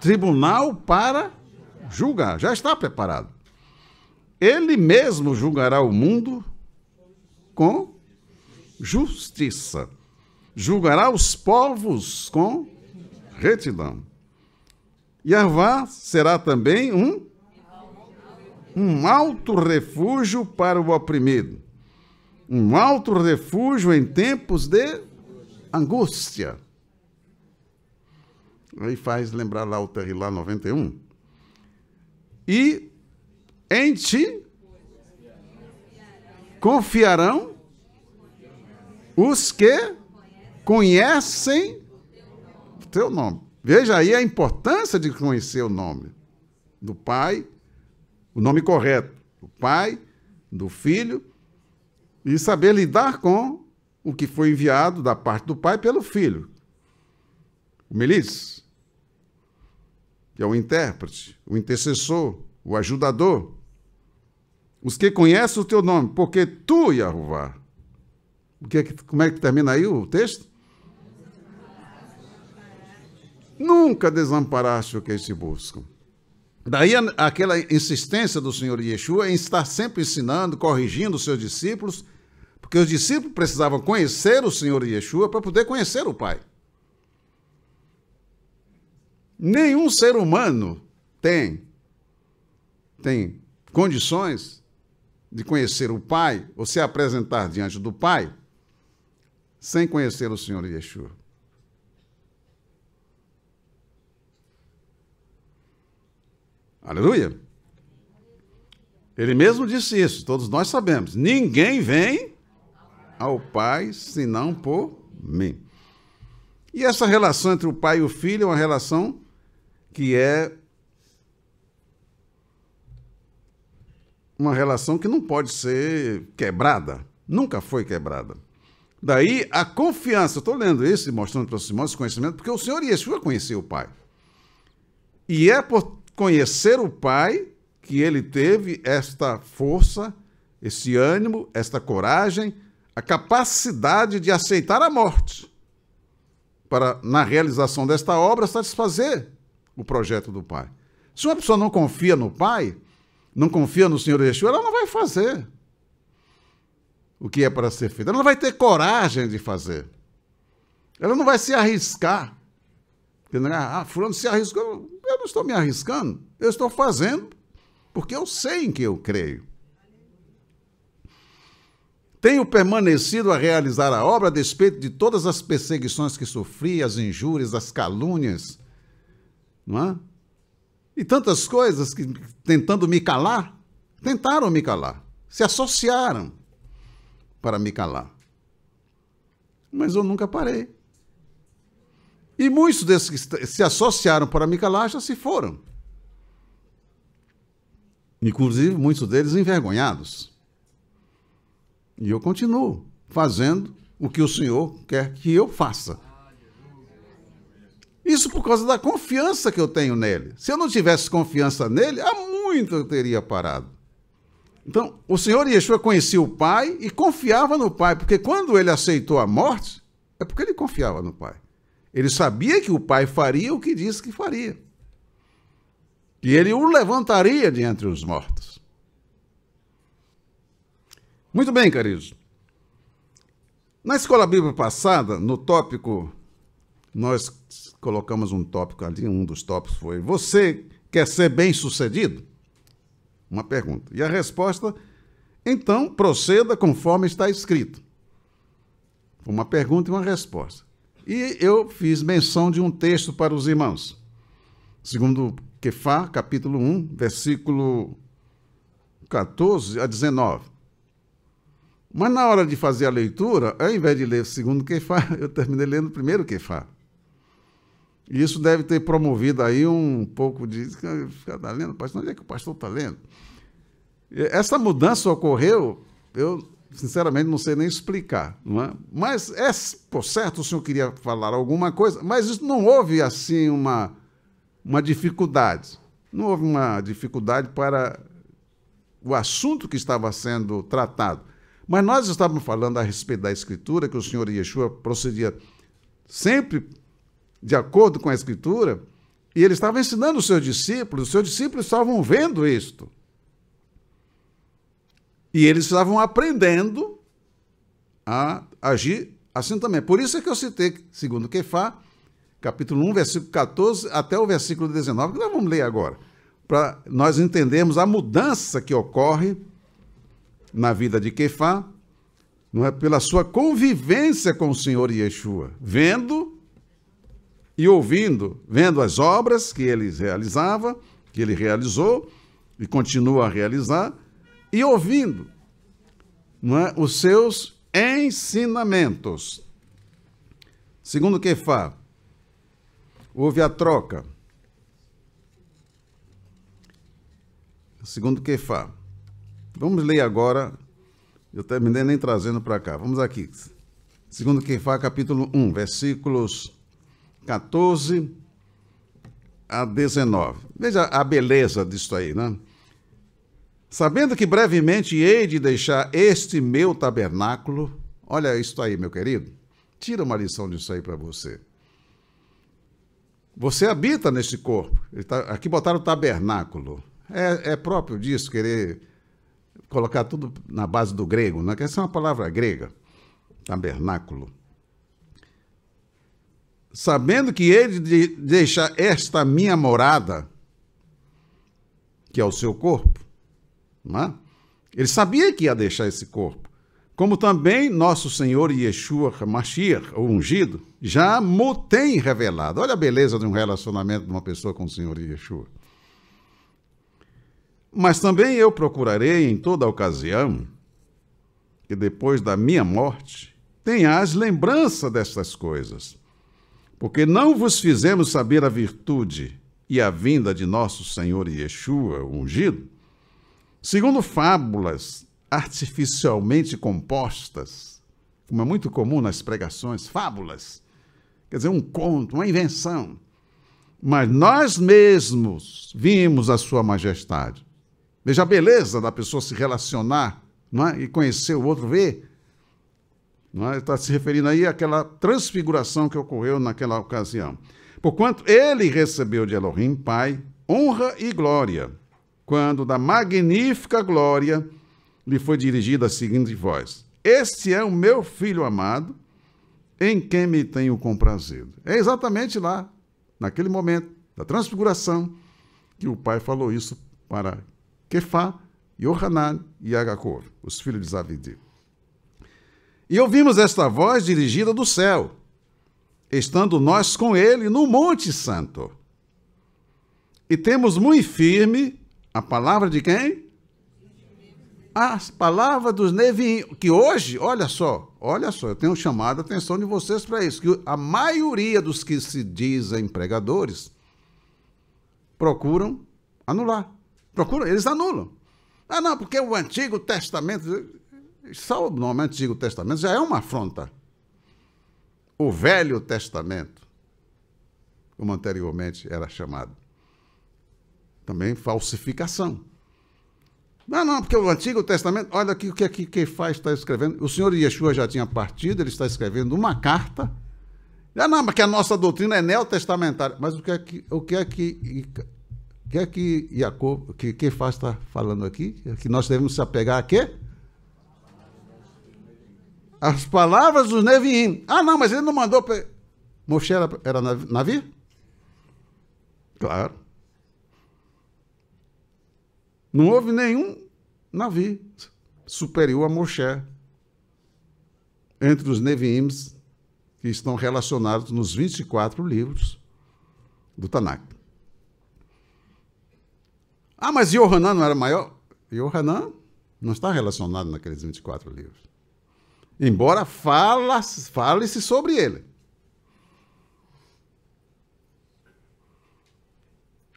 tribunal para julgar. Já está preparado. Ele mesmo julgará o mundo com justiça. Julgará os povos com retidão. Yahová será também um alto refúgio para o oprimido. Um alto refúgio em tempos de angústia. Aí faz lembrar lá o Terrillá 91. E em ti confiarão os que conhecem o teu nome. Veja aí a importância de conhecer o nome do Pai, o nome correto, do Pai, do Filho, e saber lidar com o que foi enviado da parte do Pai pelo Filho. O Meliz, que é o intérprete, o intercessor, o ajudador. Os que conhecem o teu nome, porque tu, Yahová. Como é que termina aí o texto? Nunca desamparaste o que te buscam. Daí aquela insistência do Senhor Yeshua em estar sempre ensinando, corrigindo os seus discípulos, porque os discípulos precisavam conhecer o Senhor Yeshua para poder conhecer o Pai. Nenhum ser humano tem condições de conhecer o Pai ou se apresentar diante do Pai sem conhecer o Senhor Yeshua. Aleluia! Ele mesmo disse isso, todos nós sabemos. Ninguém vem ao Pai senão por mim. E essa relação entre o Pai e o Filho é uma relação que é uma relação que não pode ser quebrada. Nunca foi quebrada. Daí a confiança. Eu estou lendo isso e mostrando para os irmãos esse conhecimento, porque o Senhor Yeshua conhecia o Pai. E é por conhecer o Pai que ele teve esta força, esse ânimo, esta coragem, a capacidade de aceitar a morte para, na realização desta obra, satisfazer o projeto do Pai. Se uma pessoa não confia no Pai, não confia no Senhor Yeshua, ela não vai fazer o que é para ser feito. Ela não vai ter coragem de fazer. Ela não vai se arriscar. Fulano se arriscou. Eu não estou me arriscando. Eu estou fazendo porque eu sei em que eu creio. Tenho permanecido a realizar a obra a despeito de todas as perseguições que sofri, as injúrias, as calúnias, não é? E tantas coisas que, tentando me calar, tentaram me calar, se associaram para me calar. Mas eu nunca parei. E muitos desses que se associaram para me calar já se foram. Inclusive, muitos deles envergonhados. E eu continuo fazendo o que o Senhor quer que eu faça. Isso por causa da confiança que eu tenho nele. Se eu não tivesse confiança nele, há muito eu teria parado. Então, o Senhor Yeshua conhecia o Pai e confiava no Pai, porque quando ele aceitou a morte, é porque ele confiava no Pai. Ele sabia que o Pai faria o que disse que faria. E ele o levantaria de entre os mortos. Muito bem, queridos. Na escola bíblica passada, no tópico, nós colocamos um tópico ali, um dos tópicos foi: você quer ser bem-sucedido? Uma pergunta. E a resposta: então, proceda conforme está escrito. Uma pergunta e uma resposta. E eu fiz menção de um texto para os irmãos. Segundo Quefá, capítulo 1, versículo 14 a 19. Mas na hora de fazer a leitura, ao invés de ler o segundo Quefá, eu terminei lendo o primeiro Quefá. E isso deve ter promovido aí um pouco de... Está lendo, pastor? Onde é que o pastor está lendo? Essa mudança ocorreu, eu sinceramente não sei nem explicar, não é? Mas, por certo, o senhor queria falar alguma coisa, mas isso não houve, assim, uma dificuldade. Não houve uma dificuldade para o assunto que estava sendo tratado. Mas nós estávamos falando a respeito da Escritura, que o Senhor Yeshua procedia sempre de acordo com a Escritura, e ele estava ensinando os seus discípulos estavam vendo isto. E eles estavam aprendendo a agir assim também. Por isso é que eu citei, segundo Quefá, capítulo 1, versículo 14, até o versículo 19, que nós vamos ler agora, para nós entendermos a mudança que ocorre na vida de Quefá, não é, pela sua convivência com o Senhor Yeshua, vendo e ouvindo, vendo as obras que ele realizava, que ele realizou e continua a realizar, e ouvindo, não é, os seus ensinamentos. Segundo Quefá, houve a troca. Segundo Quefá. Vamos ler agora, eu terminei nem trazendo para cá, vamos aqui. Segundo Quefá, capítulo 1, versículos 14 a 19. Veja a beleza disso aí, né? Sabendo que brevemente hei de deixar este meu tabernáculo, olha isso aí, meu querido, tira uma lição disso aí para você. Você habita nesse corpo, aqui botaram tabernáculo, é próprio disso, querer colocar tudo na base do grego, né? Essa é uma palavra grega, tabernáculo. Sabendo que ele deixa esta minha morada, que é o seu corpo, não é? Ele sabia que ia deixar esse corpo, como também nosso Senhor Yeshua HaMashiach, o ungido, já mo tem revelado. Olha a beleza de um relacionamento de uma pessoa com o Senhor Yeshua. Mas também eu procurarei em toda ocasião que depois da minha morte tenhais lembrança destas coisas, porque não vos fizemos saber a virtude e a vinda de nosso Senhor Yeshua, o ungido, segundo fábulas artificialmente compostas, como é muito comum nas pregações, fábulas, quer dizer, um conto, uma invenção, mas nós mesmos vimos a sua majestade. Veja a beleza da pessoa se relacionar, não é? E conhecer o outro, ver. Não é? Está se referindo aí àquela transfiguração que ocorreu naquela ocasião. Porquanto ele recebeu de Elohim, Pai, honra e glória, quando da magnífica glória lhe foi dirigida a seguinte voz: este é o meu filho amado, em quem me tenho comprazido. É exatamente lá, naquele momento da transfiguração, que o pai falou isso para Quefá, Yohanan e Agacor, os filhos de Zabdi. E ouvimos esta voz dirigida do céu, estando nós com ele no Monte Santo. E temos muito firme a palavra de quem? As palavras dos Neviim, que hoje, olha só, eu tenho chamado a atenção de vocês para isso, que a maioria dos que se dizem pregadores procuram anular. Eles anulam. Ah, não, porque o Antigo Testamento, só o nome Antigo Testamento já é uma afronta. O Velho Testamento, como anteriormente era chamado, também falsificação. Não, porque o Antigo Testamento, olha aqui o que aqui Quefá está escrevendo. O Senhor Yeshua já tinha partido, ele está escrevendo uma carta. Não, porque a nossa doutrina é neotestamentária. Mas o que é que Quefá está falando aqui? Que nós devemos se apegar a quê? As palavras dos Neviim. Ah, não, mas ele não mandou... Moshe era navio? Claro. Não houve nenhum navio superior a Moshe entre os Neviims que estão relacionados nos 24 livros do Tanakh. Ah, mas Yohanan não era maior? Yohanan não está relacionado naqueles 24 livros. Embora fale-se sobre ele.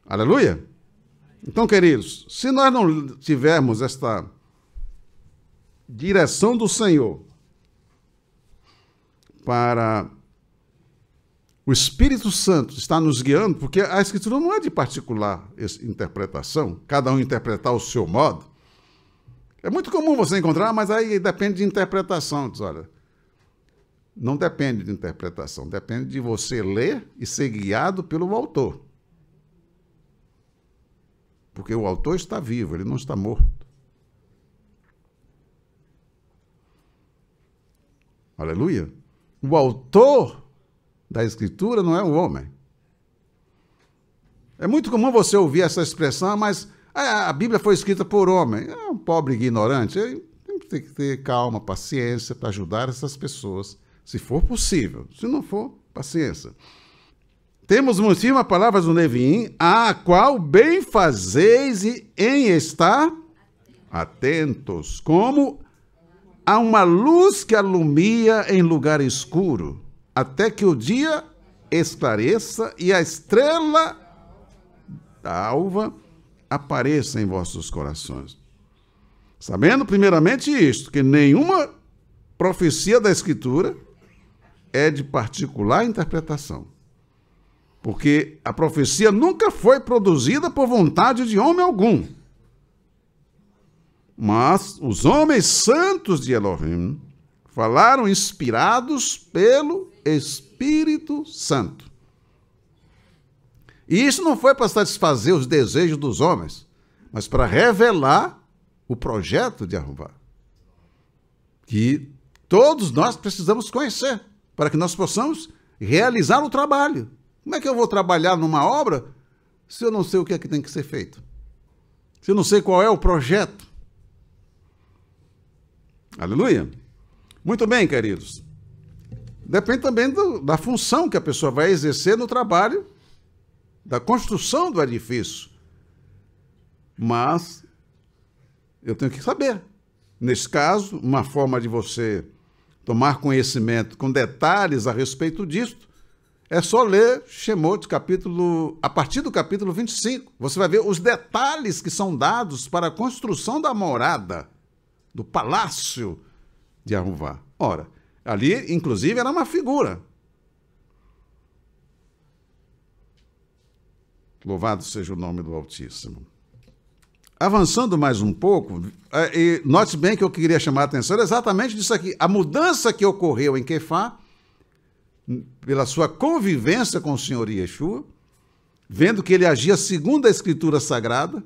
Aleluia! Então, queridos, se nós não tivermos esta direção do Senhor para o Espírito Santo estar nos guiando, porque a Escritura não é de particular interpretação, cada um interpretar o seu modo. É muito comum você encontrar, mas aí depende de interpretação. Diz, olha, não depende de interpretação, depende de você ler e ser guiado pelo autor. Porque o autor está vivo, ele não está morto. Aleluia. O autor da Escritura não é o homem. É muito comum você ouvir essa expressão, mas a Bíblia foi escrita por homem. É um pobre ignorante. Tem que ter calma, paciência para ajudar essas pessoas, se for possível. Se não for, paciência. Temos muito firme a palavra do Neviim, a qual bem fazeis em estar atentos, como a uma luz que alumia em lugar escuro, até que o dia esclareça e a estrela da alva apareça em vossos corações. Sabendo primeiramente isto, que nenhuma profecia da Escritura é de particular interpretação. Porque a profecia nunca foi produzida por vontade de homem algum. Mas os homens santos de Elohim falaram inspirados pelo Espírito Santo. E isso não foi para satisfazer os desejos dos homens, mas para revelar o projeto de Arruvá, que todos nós precisamos conhecer, para que nós possamos realizar o trabalho. Como é que eu vou trabalhar numa obra se eu não sei o que é que tem que ser feito? Se eu não sei qual é o projeto? Aleluia! Muito bem, queridos. Depende também da função que a pessoa vai exercer no trabalho, da construção do edifício. Mas eu tenho que saber. Nesse caso, uma forma de você tomar conhecimento com detalhes a respeito disso, é só ler Shemot, a partir do capítulo 25. Você vai ver os detalhes que são dados para a construção da morada, do palácio de Arruvá. Ora, ali, inclusive, era uma figura. Louvado seja o nome do Altíssimo. Avançando mais um pouco, e note bem que eu queria chamar a atenção exatamente disso aqui. A mudança que ocorreu em Quefá, pela sua convivência com o Senhor Yeshua, vendo que ele agia segundo a Escritura Sagrada,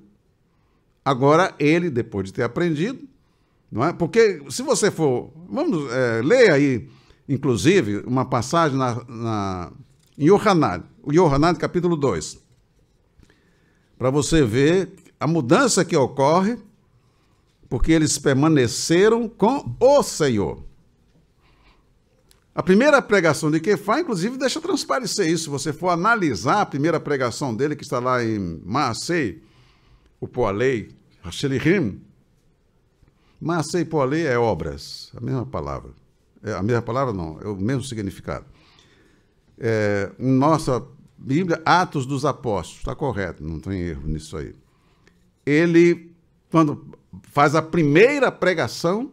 agora ele, depois de ter aprendido, não é? Porque se você for, vamos ler aí, inclusive, uma passagem em Yohanan, capítulo 2, para você ver a mudança que ocorre, porque eles permaneceram com o Senhor. A primeira pregação de Quefá, inclusive, deixa transparecer isso. Se você for analisar a primeira pregação dele, que está lá em Maasei, o Poalei, Hashelirim. Maasei e Poalei é obras, a mesma palavra. A mesma palavra não, é o mesmo significado. Em nossa Bíblia, Atos dos Apóstolos, está correto, não tem erro nisso aí. Ele, quando faz a primeira pregação,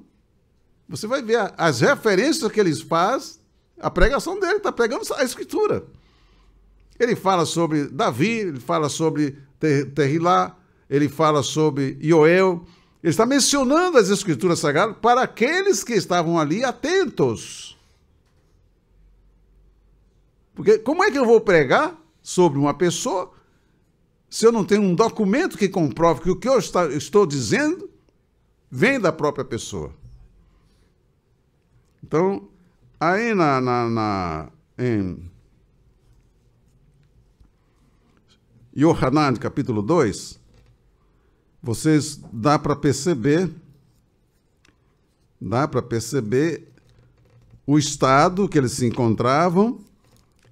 você vai ver as referências que eles fazem, a pregação dele está pegando a Escritura. Ele fala sobre Davi, ele fala sobre Terilá, ele fala sobre Yoel. Ele está mencionando as Escrituras Sagradas para aqueles que estavam ali atentos. Porque como é que eu vou pregar sobre uma pessoa se eu não tenho um documento que comprove que o que eu estou dizendo vem da própria pessoa? Então, aí em Yohanan, capítulo 2, vocês dá para perceber o estado que eles se encontravam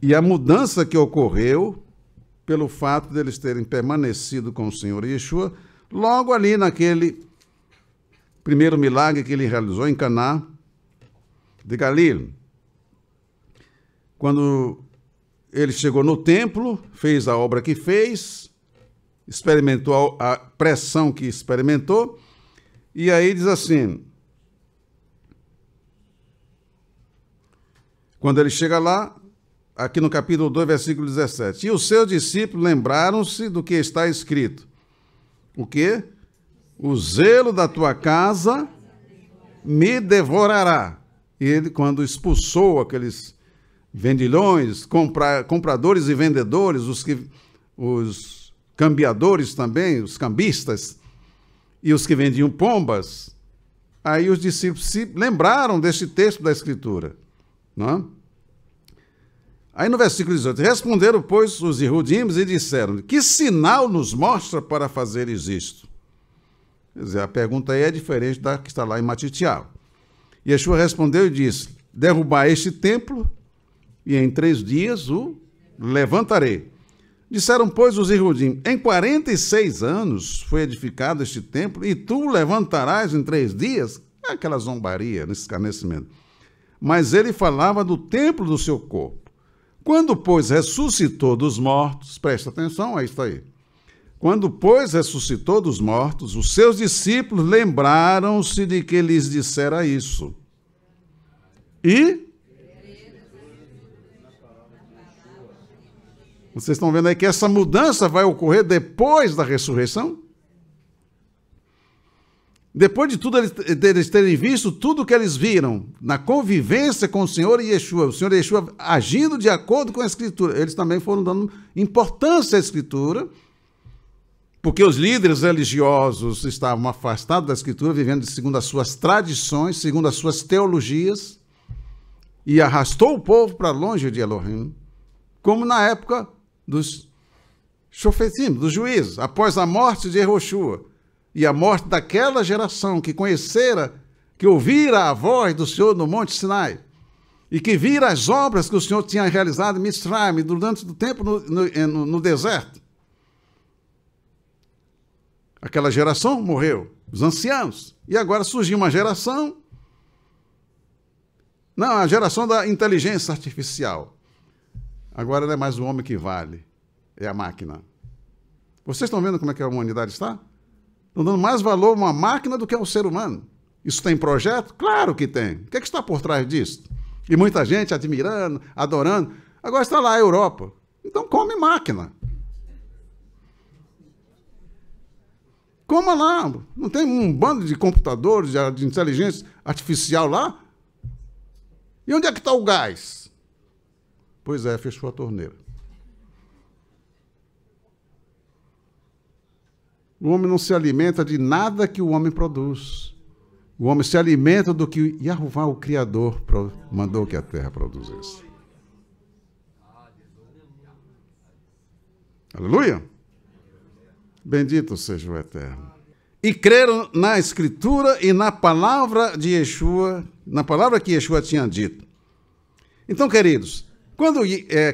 e a mudança que ocorreu pelo fato deles terem permanecido com o Senhor Yeshua, logo ali naquele primeiro milagre que ele realizou em Caná de Galileu. Quando ele chegou no templo, fez a obra que fez, experimentou a pressão que experimentou, e aí diz assim, quando ele chega lá, aqui no capítulo 2, versículo 17, e os seus discípulos lembraram-se do que está escrito. O quê? O zelo da tua casa me devorará. E ele, quando expulsou aqueles vendilhões, compradores e vendedores, os cambiadores também, os cambistas, e os que vendiam pombas, aí os discípulos se lembraram deste texto da Escritura. Não? Aí no versículo 18, responderam, pois, os Yehudim e disseram, que sinal nos mostra para fazeres isto? Quer dizer, a pergunta aí é diferente da que está lá em Matitial. Yeshua respondeu e disse, derrubai este templo e em 3 dias o levantarei. Disseram, pois, os Yehudim, em 46 anos foi edificado este templo e tu o levantarás em 3 dias? É aquela zombaria, nesse escarnecimento. Mas ele falava do templo do seu corpo. Quando, pois, ressuscitou dos mortos, presta atenção, é isso aí. Quando, pois, ressuscitou dos mortos, os seus discípulos lembraram-se de que lhes dissera isso. E vocês estão vendo aí que essa mudança vai ocorrer depois da ressurreição? Depois de tudo, eles terem visto tudo que eles viram na convivência com o Senhor Yeshua, o Senhor Yeshua agindo de acordo com a Escritura, eles também foram dando importância à Escritura, porque os líderes religiosos estavam afastados da Escritura, vivendo segundo as suas tradições, segundo as suas teologias, e arrastou o povo para longe de Elohim, como na época dos shofetim, dos juízes, após a morte de Yehoshua, e a morte daquela geração que conhecera, que ouvira a voz do Senhor no Monte Sinai, e que vira as obras que o Senhor tinha realizado em Mitzrayim durante o tempo no deserto. Aquela geração morreu, os anciãos, e agora surgiu uma geração, não, a geração da inteligência artificial. Agora não é mais o homem que vale, é a máquina. Vocês estão vendo como é que a humanidade está? Estão dando mais valor a uma máquina do que ao ser humano. Isso tem projeto? Claro que tem. O que é que está por trás disso? E muita gente admirando, adorando. Agora está lá a Europa. Então come máquina. Coma lá. Não tem um bando de computadores, de inteligência artificial lá? E onde é que está o gás? Pois é, fechou a torneira. O homem não se alimenta de nada que o homem produz. O homem se alimenta do que Yahová, o Criador, mandou que a terra produzisse. Aleluia! Bendito seja o Eterno. E creram na Escritura e na palavra de Yeshua, na palavra que Yeshua tinha dito. Então, queridos, quando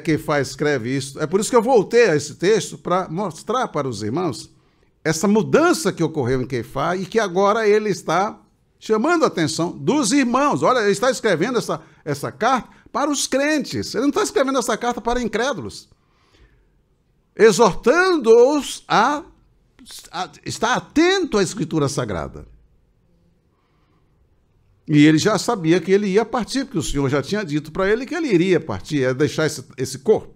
Kefá escreve isso, é por isso que eu voltei a esse texto para mostrar para os irmãos essa mudança que ocorreu em Kefá e que agora ele está chamando a atenção dos irmãos. Olha, ele está escrevendo essa carta para os crentes. Ele não está escrevendo essa carta para incrédulos. Exortando-os a estar atento à Escritura Sagrada. E ele já sabia que ele ia partir, porque o Senhor já tinha dito para ele que ele iria partir, ia deixar esse corpo.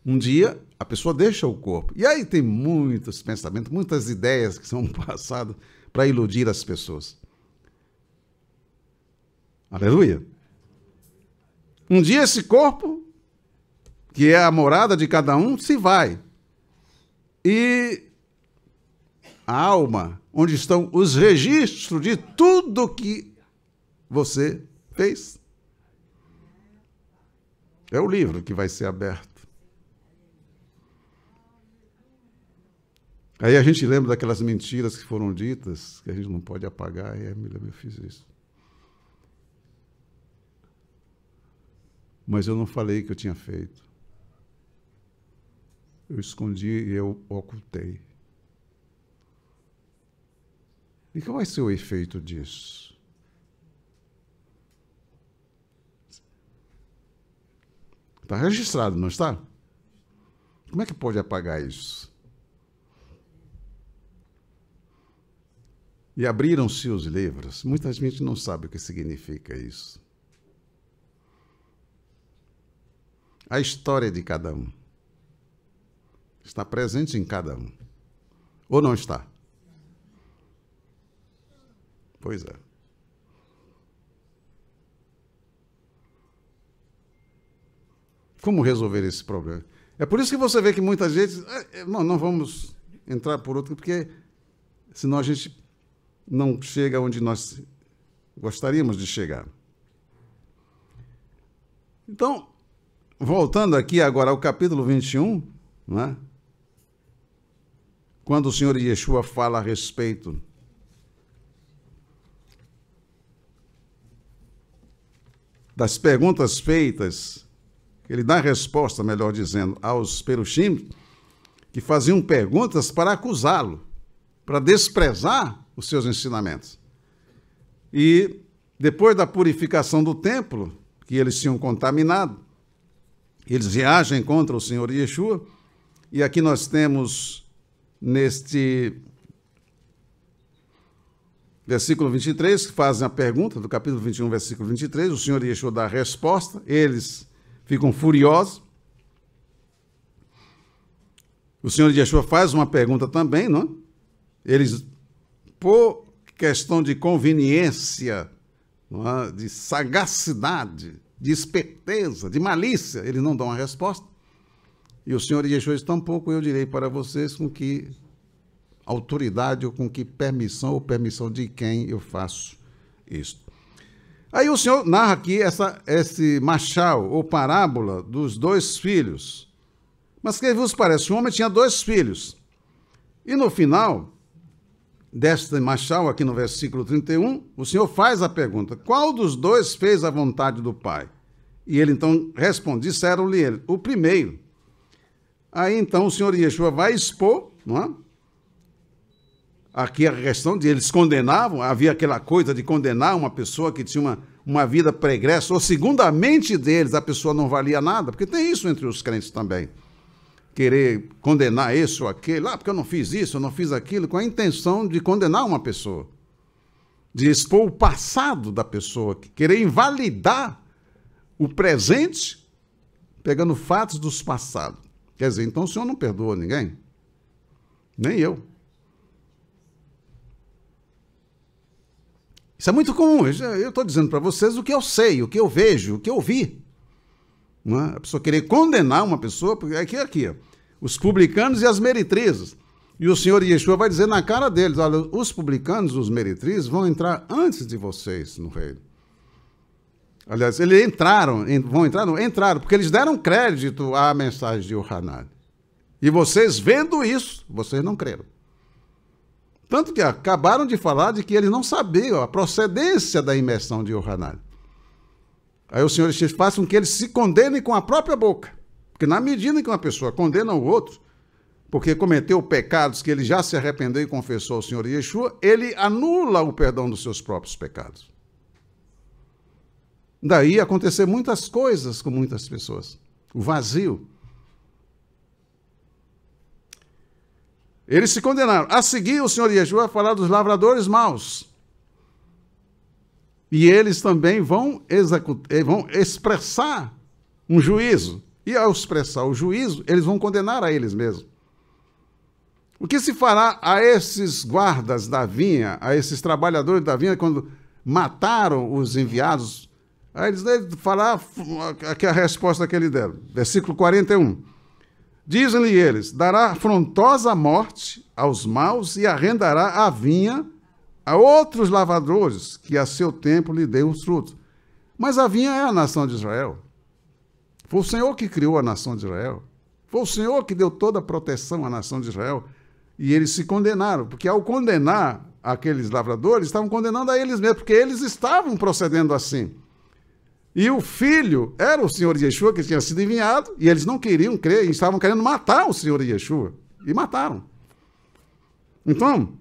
Um dia, a pessoa deixa o corpo. E aí tem muitos pensamentos, muitas ideias que são passadas para iludir as pessoas. Aleluia! Um dia esse corpo, que é a morada de cada um, se vai. E a alma, onde estão os registros de tudo que você fez, é o livro que vai ser aberto. Aí a gente lembra daquelas mentiras que foram ditas, que a gente não pode apagar, e eu fiz isso. Mas eu não falei que eu tinha feito. Eu escondi e eu ocultei. E qual vai ser o efeito disso? Está registrado, não está? Como é que pode apagar isso? E abriram-se os livros. Muita gente não sabe o que significa isso. A história de cada um está presente em cada um. Ou não está? Pois é. Como resolver esse problema? É por isso que você vê que muita gente... Não vamos entrar por outro, porque senão a gente não chega onde nós gostaríamos de chegar. Então, voltando aqui agora ao capítulo 21, não é? Quando o Senhor Yeshua fala a respeito das perguntas feitas, ele dá resposta, melhor dizendo, aos perushim, que faziam perguntas para acusá-lo, para desprezar os seus ensinamentos. E depois da purificação do templo, que eles tinham contaminado, eles reagem contra o Senhor Yeshua, e aqui nós temos, neste versículo 23, que fazem a pergunta, do capítulo 21, versículo 23, o Senhor Yeshua dá a resposta, eles ficam furiosos. O Senhor Yeshua faz uma pergunta também, não é? Eles, por questão de conveniência, não é? De sagacidade, de esperteza, de malícia, eles não dão a resposta. E o Senhor Yeshua diz, tampouco eu direi para vocês com que autoridade ou com que permissão ou permissão de quem eu faço isto. Aí o Senhor narra aqui esse machal ou parábola dos dois filhos. Mas que vos parece? Um homem tinha dois filhos. E no final deste machal, aqui no versículo 31, o Senhor faz a pergunta, qual dos dois fez a vontade do Pai? E ele então responde, disseram-lhe ele, o primeiro. Aí então o Senhor Yeshua vai expor, não é? Aqui a questão de eles condenavam, havia aquela coisa de condenar uma pessoa que tinha uma vida pregressa, ou segundo a mente deles, a pessoa não valia nada, porque tem isso entre os crentes também. Querer condenar esse ou aquele, porque eu não fiz isso, eu não fiz aquilo, com a intenção de condenar uma pessoa, de expor o passado da pessoa, querer invalidar o presente, pegando fatos dos passados. Quer dizer, então o Senhor não perdoa ninguém? Nem eu. Isso é muito comum. Eu estou dizendo para vocês o que eu sei, o que eu vejo, o que eu vi. Não é? A pessoa querer condenar uma pessoa, porque aqui, ó, os publicanos e as meretrizes. E o Senhor Yeshua vai dizer na cara deles, olha, os publicanos, os meretrizes vão entrar antes de vocês no reino. Aliás, eles entraram, porque eles deram crédito à mensagem de Yohanan. E vocês, vendo isso, vocês não creram. Tanto que acabaram de falar de que eles não sabiam a procedência da imersão de Yohanan. Aí o Senhor faz com que eles se condenem com a própria boca. Porque na medida em que uma pessoa condena o outro, porque cometeu pecados que ele já se arrependeu e confessou ao Senhor Yeshua, ele anula o perdão dos seus próprios pecados. Daí acontecer muitas coisas com muitas pessoas. O vazio. Eles se condenaram. A seguir, o Senhor Yeshua vai falar dos lavradores maus. E eles também vão expressar um juízo. E ao expressar o juízo, eles vão condenar a eles mesmos. O que se fará a esses guardas da vinha, a esses trabalhadores da vinha, quando mataram os enviados? Aí eles falar aqui a resposta que ele deram. Versículo 41. Dizem-lhe eles, dará afrontosa morte aos maus e arrendará a vinha a outros lavradores, que a seu tempo lhe deu os frutos. Mas a vinha é a nação de Israel. Foi o Senhor que criou a nação de Israel. Foi o Senhor que deu toda a proteção à nação de Israel. E eles se condenaram, porque ao condenar aqueles lavradores, estavam condenando a eles mesmos, porque eles estavam procedendo assim. E o filho era o Senhor Yeshua, que tinha sido enviado, e eles não queriam crer, e estavam querendo matar o Senhor Yeshua. E mataram. Então,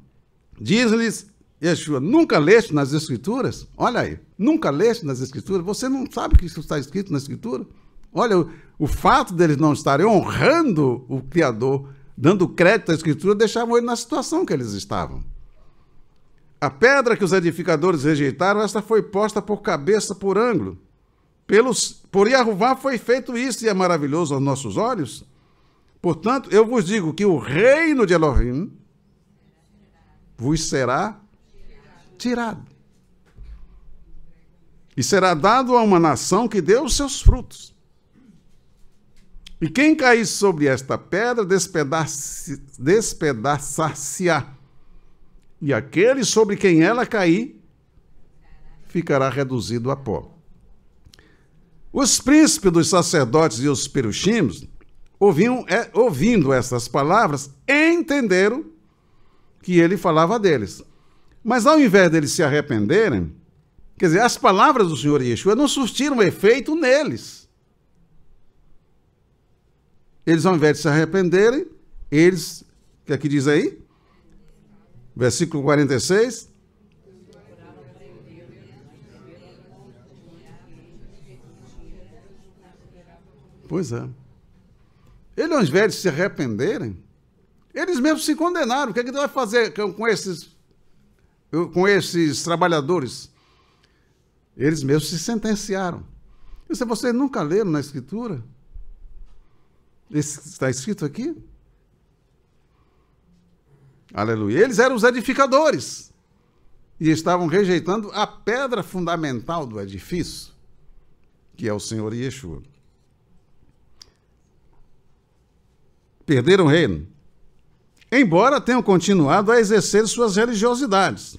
diz-lhes Yeshua, nunca leste nas Escrituras? Olha aí, nunca leste nas Escrituras? Você não sabe o que isso está escrito na Escritura? Olha, o fato deles não estarem honrando o Criador, dando crédito à Escritura, deixavam ele na situação que eles estavam. A pedra que os edificadores rejeitaram, esta foi posta por cabeça por ângulo. Por Yahová foi feito isso, e é maravilhoso aos nossos olhos. Portanto, eu vos digo que o reino de Elohim vos será tirado. E será dado a uma nação que deu os seus frutos. E quem cair sobre esta pedra, despedaçar-se-á. E aquele sobre quem ela cair, ficará reduzido a pó. Os príncipes dos sacerdotes e os perushimos, ouvindo essas palavras, entenderam que ele falava deles. Mas ao invés deles se arrependerem, quer dizer, as palavras do Senhor Yeshua não surtiram efeito neles. Eles, ao invés de se arrependerem, eles, o que aqui diz aí? Versículo 46. Pois é. Eles, ao invés de se arrependerem, eles mesmos se condenaram. O que é que Deus vai fazer com esses trabalhadores? Eles mesmos se sentenciaram. Vocês nunca leram na Escritura? Está escrito aqui? Aleluia. Eles eram os edificadores e estavam rejeitando a pedra fundamental do edifício, que é o Senhor Yeshua. Perderam o reino, embora tenham continuado a exercer suas religiosidades.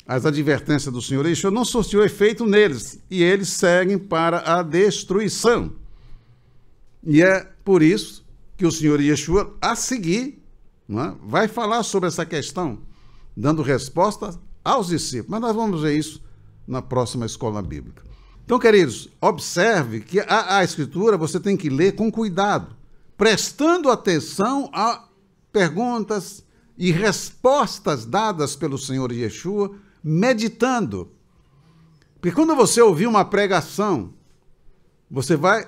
As advertências do Senhor Yeshua não surtiu efeito neles, e eles seguem para a destruição. E é por isso que o Senhor Yeshua, a seguir, vai falar sobre essa questão, dando resposta aos discípulos. Mas nós vamos ver isso na próxima escola bíblica. Então, queridos, observe que a Escritura você tem que ler com cuidado, prestando atenção a perguntas e respostas dadas pelo Senhor Yeshua, meditando. Porque quando você ouvir uma pregação, você vai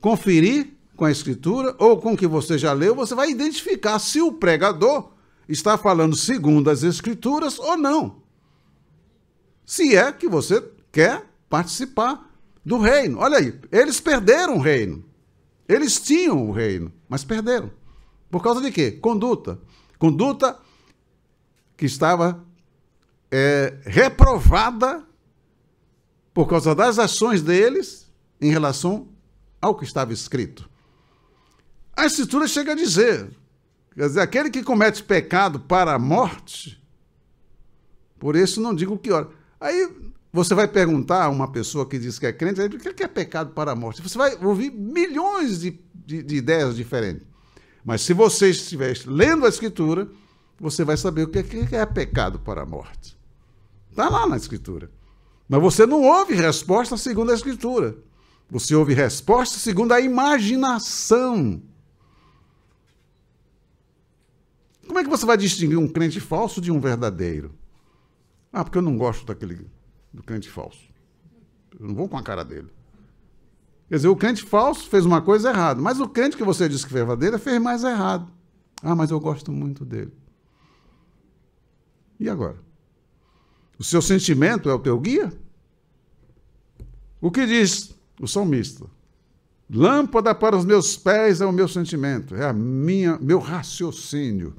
conferir com a Escritura, ou com o que você já leu, você vai identificar se o pregador está falando segundo as Escrituras ou não. Se é que você quer participar do reino. Olha aí, eles perderam o reino. Eles tinham o reino, mas perderam. Por causa de quê? Conduta. Conduta que estava reprovada por causa das ações deles em relação ao que estava escrito. A Escritura chega a dizer, quer dizer, aquele que comete pecado para a morte, por isso não digo que ora. Aí você vai perguntar a uma pessoa que diz que é crente, o que é pecado para a morte? Você vai ouvir milhões de ideias diferentes. Mas se você estiver lendo a Escritura, você vai saber o que é pecado para a morte. Está lá na Escritura. Mas você não ouve resposta segundo a Escritura. Você ouve resposta segundo a imaginação. Como é que você vai distinguir um crente falso de um verdadeiro? Ah, porque eu não gosto do crente falso. Eu não vou com a cara dele. Quer dizer, o crente falso fez uma coisa errada, mas o crente que você disse que é verdadeiro fez mais errado. Ah, mas eu gosto muito dele. E agora? O seu sentimento é o teu guia? O que diz o salmista? Lâmpada para os meus pés é o meu sentimento, é meu raciocínio.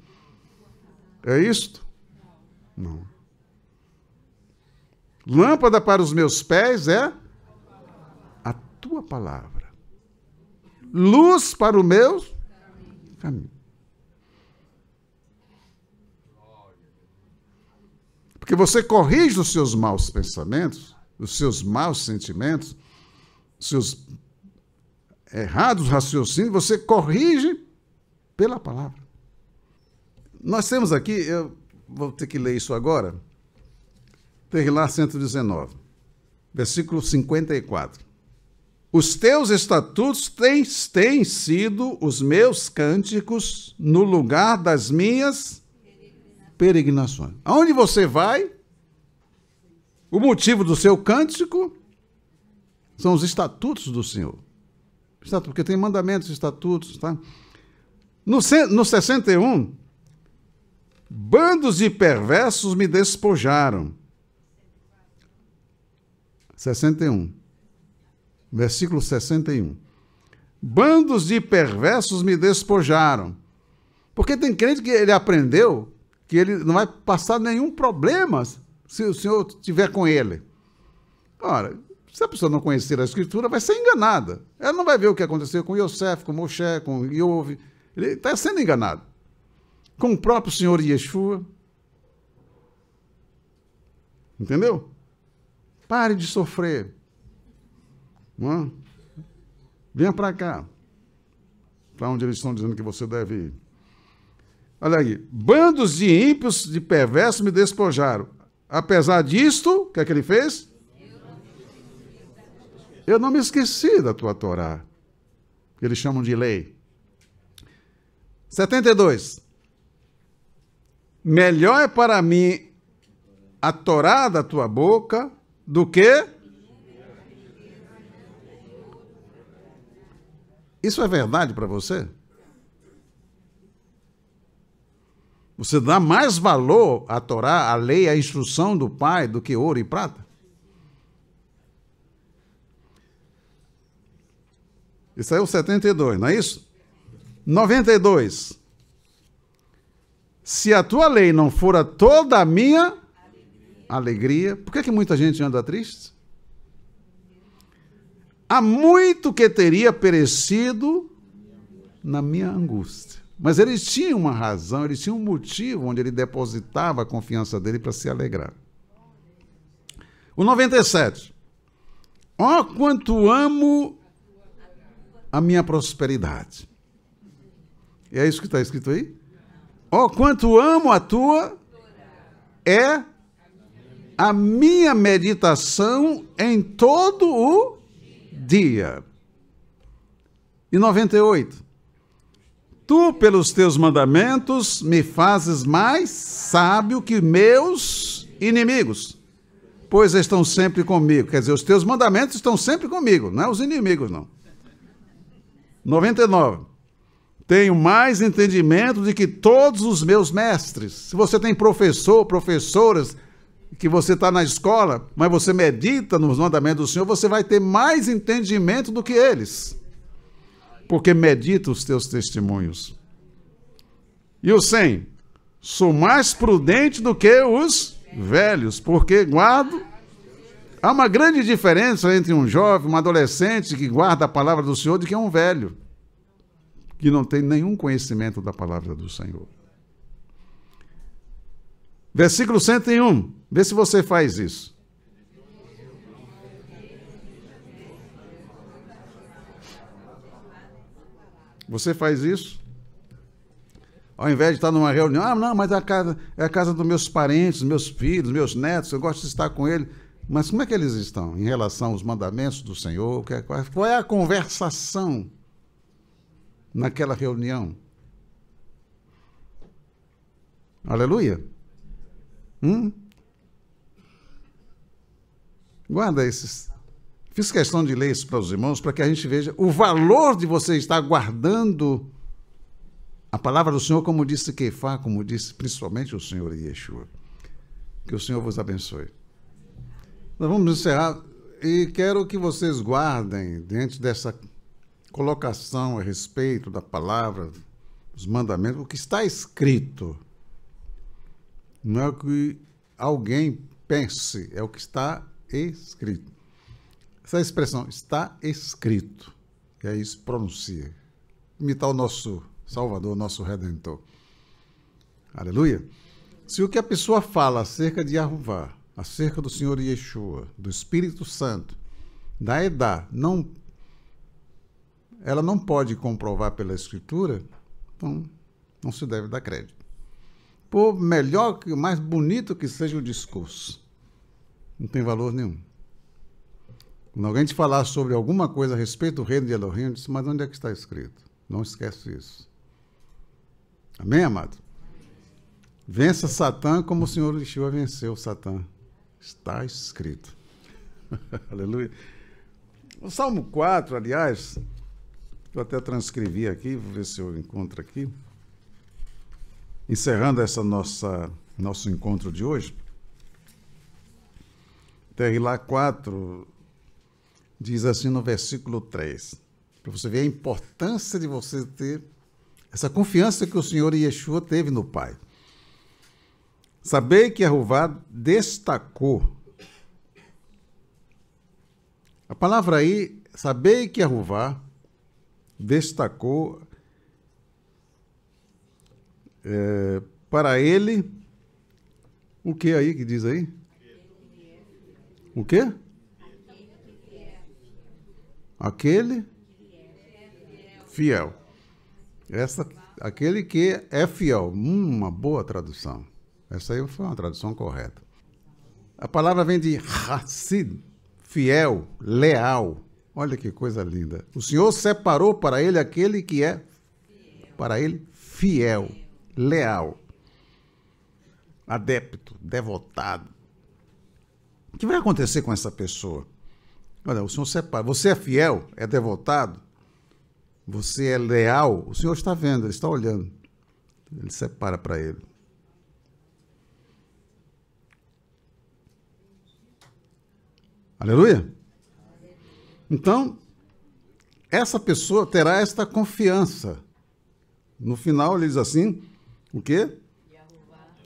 É isto? Não. Lâmpada para os meus pés é a tua palavra. Luz para o meu caminho. Porque você corrige os seus maus pensamentos, os seus maus sentimentos, os seus errados raciocínios, você corrige pela palavra. Nós temos aqui, eu vou ter que ler isso agora, tem lá 119, versículo 54. Os teus estatutos têm sido os meus cânticos no lugar das minhas peregrinações. Aonde você vai, o motivo do seu cântico são os estatutos do Senhor. Porque tem mandamentos, estatutos, tá? No 61, bandos de perversos me despojaram. 61. Versículo 61. Bandos de perversos me despojaram. Porque tem crente que ele aprendeu que ele não vai passar nenhum problema se o Senhor estiver com ele. Ora, se a pessoa não conhecer a Escritura, vai ser enganada. Ela não vai ver o que aconteceu com Yosef, com Moshe, com Iov. Ele está sendo enganado. Com o próprio Senhor Yeshua. Entendeu? Pare de sofrer. Não? Venha para cá. Para onde eles estão dizendo que você deve ir. Olha aí. Bandos de ímpios, de perversos me despojaram. Apesar disto, o que é que ele fez? Eu não me esqueci da tua Torá. Que eles chamam de lei. 72. Melhor é para mim a Torá da tua boca do que... Isso é verdade para você? Você dá mais valor à Torá, à lei, à instrução do Pai do que ouro e prata? Isso aí é o 72, não é isso? 92. Se a tua lei não fora toda a minha alegria, por que muita gente anda triste? Há muito que teria perecido na minha angústia. Mas eles tinham uma razão, eles tinham um motivo onde ele depositava a confiança dele para se alegrar. O 97. Ó, quanto amo a minha prosperidade. E é isso que está escrito aí? Ó, quanto amo a tua, é a minha meditação em todo o dia. E 98. Tu, pelos teus mandamentos, me fazes mais sábio que meus inimigos, pois estão sempre comigo. Quer dizer, os teus mandamentos estão sempre comigo, não é os inimigos, não. 99. Tenho mais entendimento do que todos os meus mestres. Se você tem professor, professoras, que você está na escola, mas você medita nos mandamentos do Senhor, você vai ter mais entendimento do que eles. porque medito os teus testemunhos. E o 100, sou mais prudente do que os velhos, porque guardo. Há uma grande diferença entre um jovem, um adolescente que guarda a palavra do Senhor, do que um velho, que não tem nenhum conhecimento da palavra do Senhor. Versículo 101, vê se você faz isso. Você faz isso? Ao invés de estar numa reunião, não, mas é a casa dos meus parentes, meus filhos, meus netos, eu gosto de estar com eles. Mas como é que eles estão em relação aos mandamentos do Senhor? Qual é a conversação naquela reunião? Aleluia. Guarda esses. Fiz questão de ler isso para os irmãos, para que a gente veja o valor de você estar guardando a palavra do Senhor, como disse Kefá, como disse principalmente o Senhor Yeshua. Que o Senhor vos abençoe. Nós vamos encerrar e quero que vocês guardem, diante dessa colocação a respeito da palavra, dos mandamentos, o que está escrito. Não é o que alguém pense, é o que está escrito. Essa expressão, está escrito, e aí se pronuncia. Imitar o nosso Salvador, nosso Redentor. Aleluia. Se o que a pessoa fala acerca de Yahová, acerca do Senhor Yeshua, do Espírito Santo, da Edá, ela não pode comprovar pela Escritura, então não se deve dar crédito. Por melhor, mais bonito que seja o discurso, não tem valor nenhum. Quando alguém te falar sobre alguma coisa a respeito do reino de Elohim, diz, mas onde é que está escrito? Não esquece isso. Amém, amado? Vença Satã como o Senhor Yeshua venceu Satã. Está escrito. Aleluia. O Salmo 4, aliás, eu até transcrevi aqui, vou ver se eu encontro aqui. Encerrando nosso encontro de hoje. Terrilá 4 diz assim no versículo 3, para você ver a importância de você ter essa confiança que o Senhor Yeshua teve no Pai. Sabei que Jeová destacou. A palavra aí, sabei que Jeová destacou para ele, o que aí que diz aí? O quê? Aquele fiel. Aquele que é fiel. Uma boa tradução. Essa aí foi uma tradução correta. A palavra vem de Hassid, fiel, leal. Olha que coisa linda. O Senhor separou para ele aquele que é, para ele, fiel, leal, adepto, devotado. O que vai acontecer com essa pessoa? Olha, o Senhor separa. Você é fiel, é devotado, você é leal, o Senhor está vendo, Ele está olhando. Ele separa para ele. Aleluia? Então, essa pessoa terá esta confiança. No final, ele diz assim, o quê?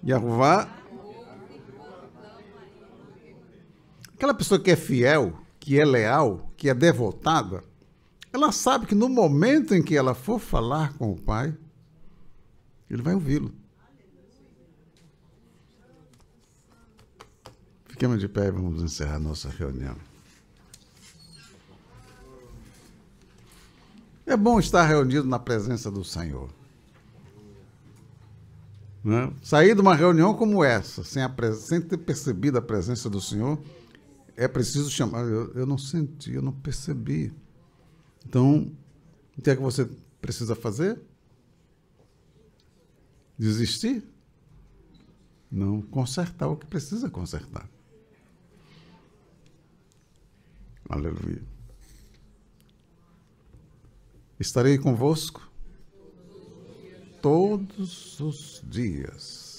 Yahová. Aquela pessoa que é fiel, que é leal, que é devotada, ela sabe que no momento em que ela for falar com o Pai, ele vai ouvi-lo. Fiquemos de pé e vamos encerrar nossa reunião. É bom estar reunido na presença do Senhor. Né? Sair de uma reunião como essa, sem ter percebido a presença do Senhor, é preciso chamar. Eu não senti, eu não percebi. Então, o que é que você precisa fazer? Desistir? Não, consertar o que precisa consertar. Aleluia. Estarei convosco todos os dias.